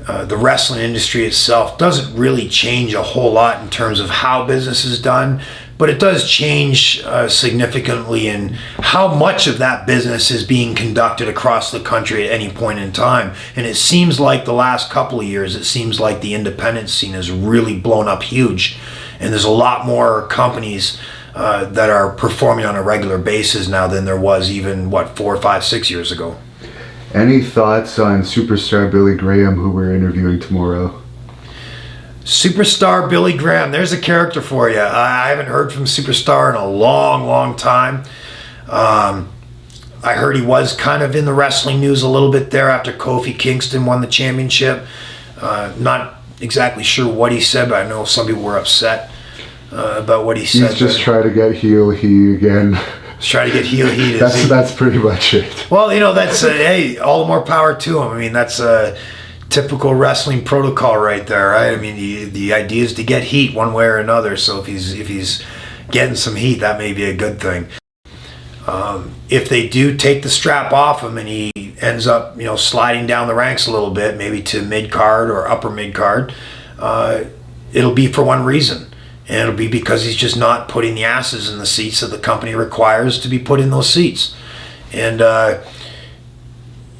the wrestling industry itself doesn't really change a whole lot in terms of how business is done, but it does change significantly in how much of that business is being conducted across the country at any point in time. And it seems like the last couple of years, it seems like the independent scene has really blown up huge. And there's a lot more companies that are performing on a regular basis now than there was even, 4, 5, 6 years ago. Any thoughts on superstar Billy Graham, who we're interviewing tomorrow? Superstar Billy Graham, there's a character for you. I haven't heard from Superstar in a long, long time. I heard he was kind of in the wrestling news a little bit there after Kofi Kingston won the championship. Not exactly sure what he said, but I know some people were upset about what he said. He's just trying to get heel again. Let's try to get heel heat. That's pretty much it. Well, that's hey, all the more power to him. I mean, that's a typical wrestling protocol right there, right? I mean, the idea is to get heat one way or another. So if he's getting some heat, that may be a good thing. If they do take the strap off him and he ends up, sliding down the ranks a little bit, maybe to mid-card or upper mid-card, it'll be for one reason. And it'll be because he's just not putting the asses in the seats that the company requires to be put in those seats. And,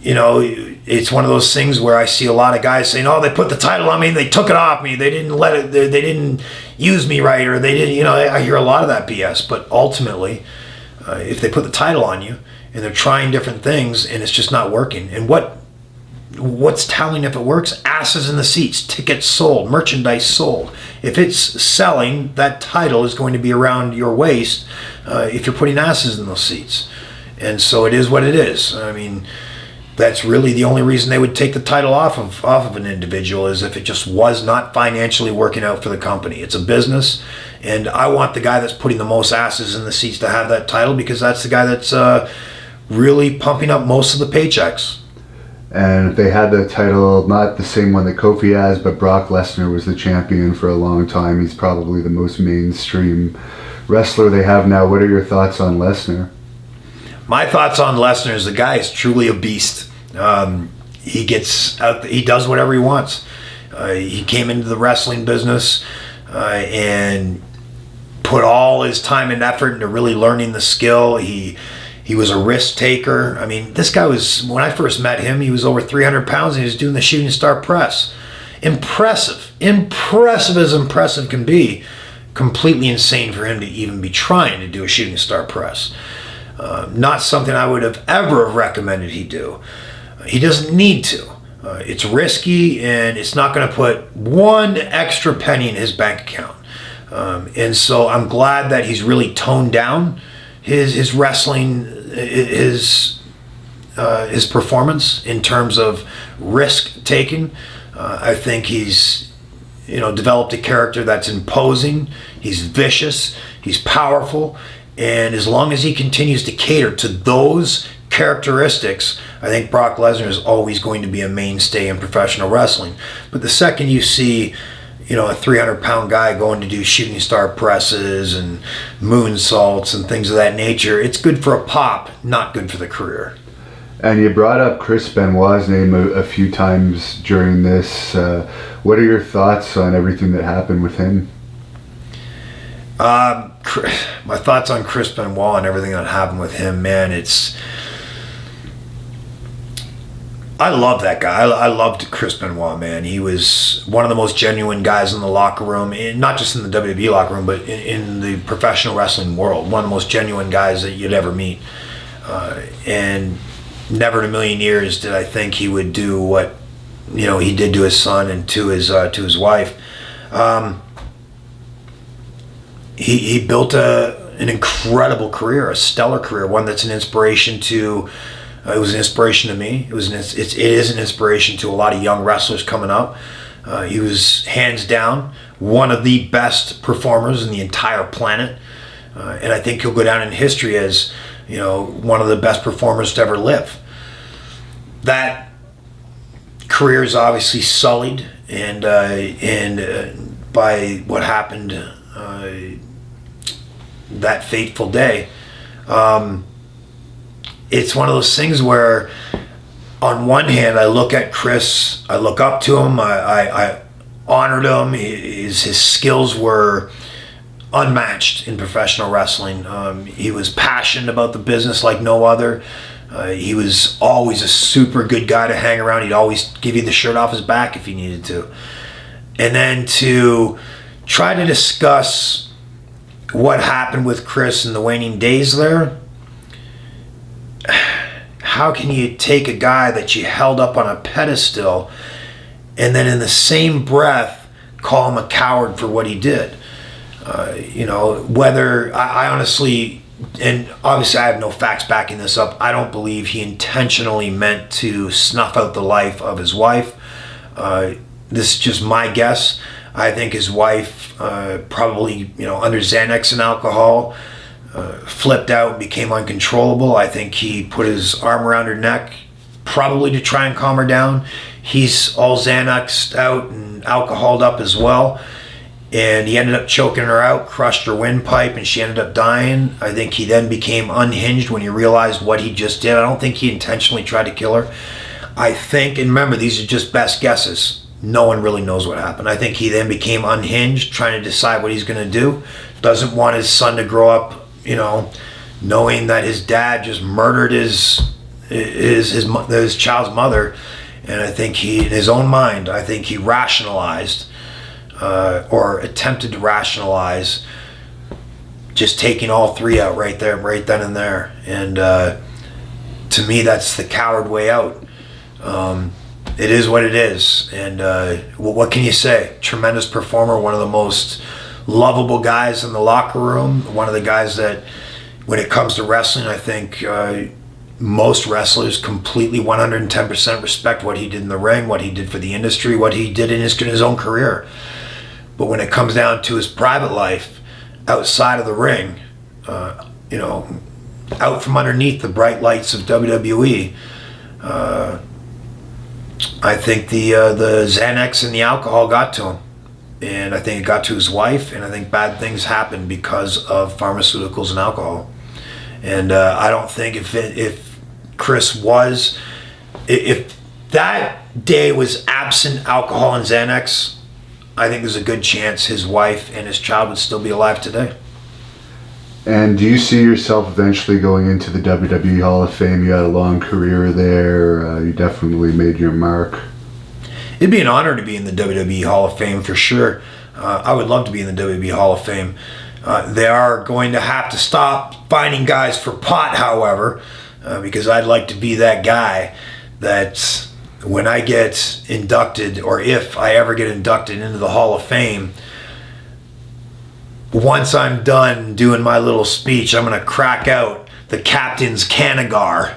it's one of those things where I see a lot of guys saying, oh, they put the title on me, they took it off me, they didn't they didn't use me right, or they didn't, I hear a lot of that BS. But ultimately, if they put the title on you and they're trying different things and it's just not working, and what's telling if it works? Asses in the seats, tickets sold, merchandise sold. If it's selling, that title is going to be around your waist if you're putting asses in those seats. And so it is what it is. I mean, that's really the only reason they would take the title off of an individual, is if it just was not financially working out for the company. It's a business, and I want the guy that's putting the most asses in the seats to have that title, because that's the guy that's really pumping up most of the paychecks. And if they had the title, not the same one that Kofi has, but Brock Lesnar was the champion for a long time. He's probably the most mainstream wrestler they have now. What are your thoughts on Lesnar? My thoughts on Lesnar is the guy is truly a beast. He gets out, he does whatever he wants. He came into the wrestling business and put all his time and effort into really learning the skill. He was a risk taker. I mean, this guy was, when I first met him, he was over 300 pounds and he was doing the shooting star press. Impressive as impressive can be. Completely insane for him to even be trying to do a shooting star press. Not something I would have ever recommended he do. He doesn't need to. It's risky, and it's not going to put one extra penny in his bank account. And so I'm glad that he's really toned down his wrestling, his performance in terms of risk taking. I think he's developed a character that's imposing. He's vicious. He's powerful. And as long as he continues to cater to those characteristics, I think Brock Lesnar is always going to be a mainstay in professional wrestling. But the second you see, a 300-pound guy going to do shooting star presses and moonsaults and things of that nature, it's good for a pop, not good for the career. And you brought up Chris Benoit's name a few times during this. What are your thoughts on everything that happened with him? My thoughts on Chris Benoit and everything that happened with him, man, I love that guy. I loved Chris Benoit, man. He was one of the most genuine guys in the locker room, not just in the WWE locker room, but in the professional wrestling world. One of the most genuine guys that you'd ever meet. And never in a million years did I think he would do what he did to his son and to his wife. He built an incredible career, a stellar career, one that's an inspiration to. It was an inspiration to me. It is an inspiration to a lot of young wrestlers coming up. He was hands down one of the best performers in the entire planet, and I think he'll go down in history as one of the best performers to ever live. That career is obviously sullied and by what happened that fateful day. It's one of those things where, on one hand, I look at Chris, I look up to him, I honored him. His skills were unmatched in professional wrestling. He was passionate about the business like no other. He was always a super good guy to hang around. He'd always give you the shirt off his back if he needed to. And then to try to discuss what happened with Chris in the waning days there, how can you take a guy that you held up on a pedestal and then in the same breath call him a coward for what he did? Whether I honestly, and obviously I have no facts backing this up, I don't believe he intentionally meant to snuff out the life of his wife. This is just my guess. I think his wife, probably, under Xanax and alcohol, flipped out and became uncontrollable. I think he put his arm around her neck, probably to try and calm her down. He's all Xanaxed out and alcoholed up as well. And he ended up choking her out, crushed her windpipe, and she ended up dying. I think he then became unhinged when he realized what he just did. I don't think he intentionally tried to kill her. I think, and remember, these are just best guesses. No one really knows what happened. I think he then became unhinged, trying to decide what he's going to do. Doesn't want his son to grow up, knowing that his dad just murdered his child's mother. And I think he, in his own mind, I think he rationalized or attempted to rationalize just taking all three out right then and there. And to me, that's the coward way out. It is what it is. And what can you say? Tremendous performer, one of the most lovable guys in the locker room, one of the guys that, when it comes to wrestling, I think most wrestlers completely 110% respect what he did in the ring, what he did for the industry, what he did in his own career. But when it comes down to his private life, outside of the ring, out from underneath the bright lights of WWE, I think the Xanax and the alcohol got to him. And I think it got to his wife, and I think bad things happened because of pharmaceuticals and alcohol. And I don't think if that day was absent alcohol and Xanax, I think there's a good chance his wife and his child would still be alive today. And do you see yourself eventually going into the WWE Hall of Fame? You had a long career there. You definitely made your mark. It'd be an honor to be in the WWE Hall of Fame for sure. I would love to be in the WWE Hall of Fame. They are going to have to stop finding guys for pot, however, because I'd like to be that guy that when I get inducted, or if I ever get inducted into the Hall of Fame, once I'm done doing my little speech, I'm going to crack out the Captain's Cannigar.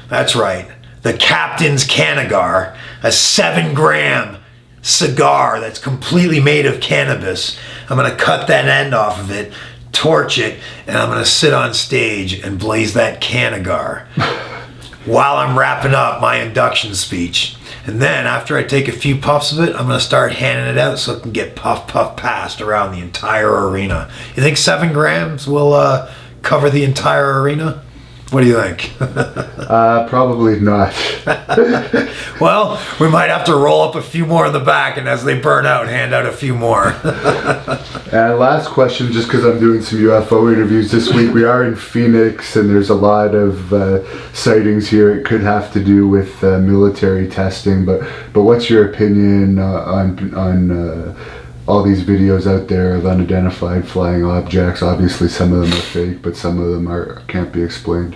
That's right, the Captain's Cannigar, a 7-gram cigar that's completely made of cannabis. I'm going to cut that end off of it, torch it, and I'm going to sit on stage and blaze that Cannigar while I'm wrapping up my induction speech. And then after I take a few puffs of it, I'm going to start handing it out so it can get puff passed around the entire arena. You think 7 grams will cover the entire arena? What do you think? Probably not. Well, we might have to roll up a few more in the back, and as they burn out, hand out a few more. And last question, just because I'm doing some UFO interviews this week. We are in Phoenix, and there's a lot of sightings here. It could have to do with military testing, but what's your opinion on all these videos out there of unidentified flying objects? Obviously, some of them are fake, but some of them can't be explained.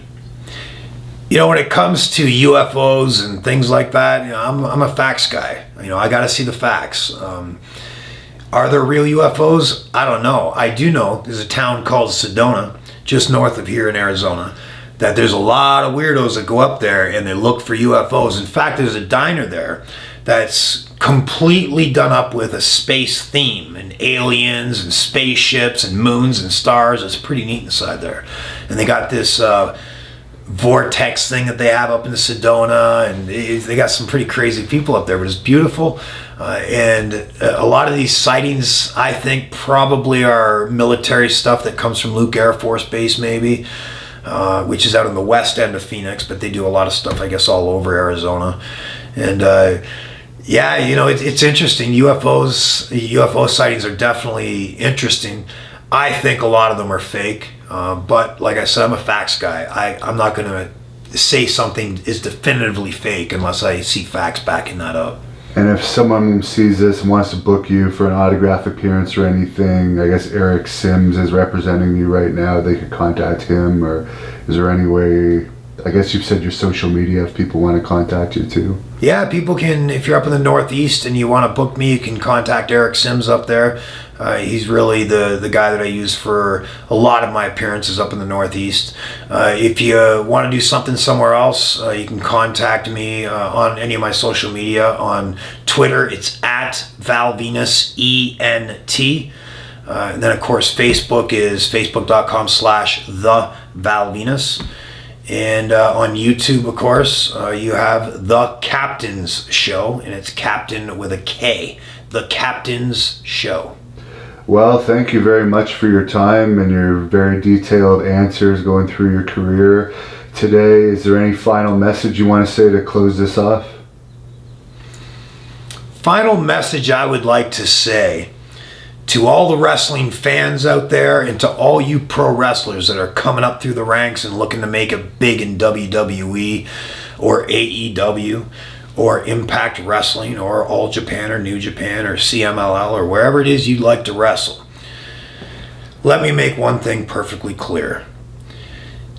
When it comes to UFOs and things like that, I'm a facts guy. I got to see the facts. Are there real UFOs? I don't know. I do know there's a town called Sedona, just north of here in Arizona, that there's a lot of weirdos that go up there and they look for UFOs. In fact, there's a diner there that's completely done up with a space theme and aliens and spaceships and moons and stars. It's pretty neat inside there. And they got this vortex thing that they have up in Sedona, and they got some pretty crazy people up there, but it's beautiful. And a lot of these sightings, I think, probably are military stuff that comes from Luke Air Force Base, maybe, which is out in the west end of Phoenix, but they do a lot of stuff, I guess, all over Arizona. And it's interesting. UFO sightings are definitely interesting. I think a lot of them are fake, but like I said, I'm a facts guy. I'm not going to say something is definitively fake unless I see facts backing that up. And if someone sees this and wants to book you for an autograph appearance or anything, I guess Eric Sims is representing you right now. They could contact him, or is there any way? I guess you've said your social media if people want to contact you too. Yeah, people can, if you're up in the Northeast and you want to book me, you can contact Eric Sims up there. He's really the guy that I use for a lot of my appearances up in the Northeast. If you want to do something somewhere else, you can contact me on any of my social media. On Twitter, it's at Val Venis, ENT. And then, of course, Facebook is facebook.com/the-Val-Venis. And on YouTube, of course, you have The Captain's Show, and it's Captain with a K. The Captain's Show. Well, thank you very much for your time and your very detailed answers going through your career today. Is there any final message you want to say to close this off? Final message I would like to say to all the wrestling fans out there and to all you pro wrestlers that are coming up through the ranks and looking to make it big in WWE or AEW or Impact Wrestling or All Japan or New Japan or CMLL or wherever it is you'd like to wrestle. Let me make one thing perfectly clear.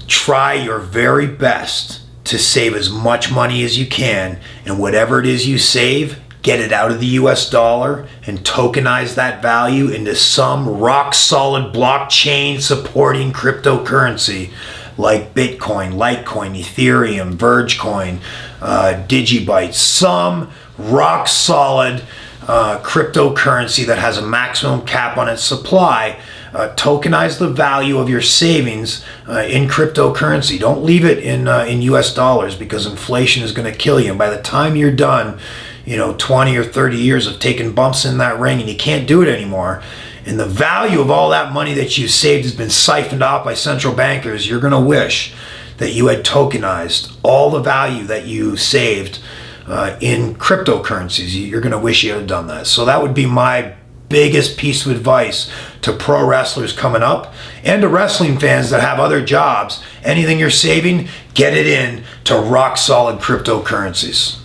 Try your very best to save as much money as you can, and whatever it is you save, get it out of the US dollar and tokenize that value into some rock solid blockchain supporting cryptocurrency like Bitcoin, Litecoin, Ethereum, Vergecoin, Digibyte, some rock solid cryptocurrency that has a maximum cap on its supply. Tokenize the value of your savings in cryptocurrency. Don't leave it in US dollars, because inflation is going to kill you. And by the time you're done, 20 or 30 years of taking bumps in that ring and you can't do it anymore, and the value of all that money that you saved has been siphoned off by central bankers, you're going to wish that you had tokenized all the value that you saved in cryptocurrencies. You're going to wish you had done that. So that would be my biggest piece of advice to pro wrestlers coming up and to wrestling fans that have other jobs. Anything you're saving, get it in to rock solid cryptocurrencies.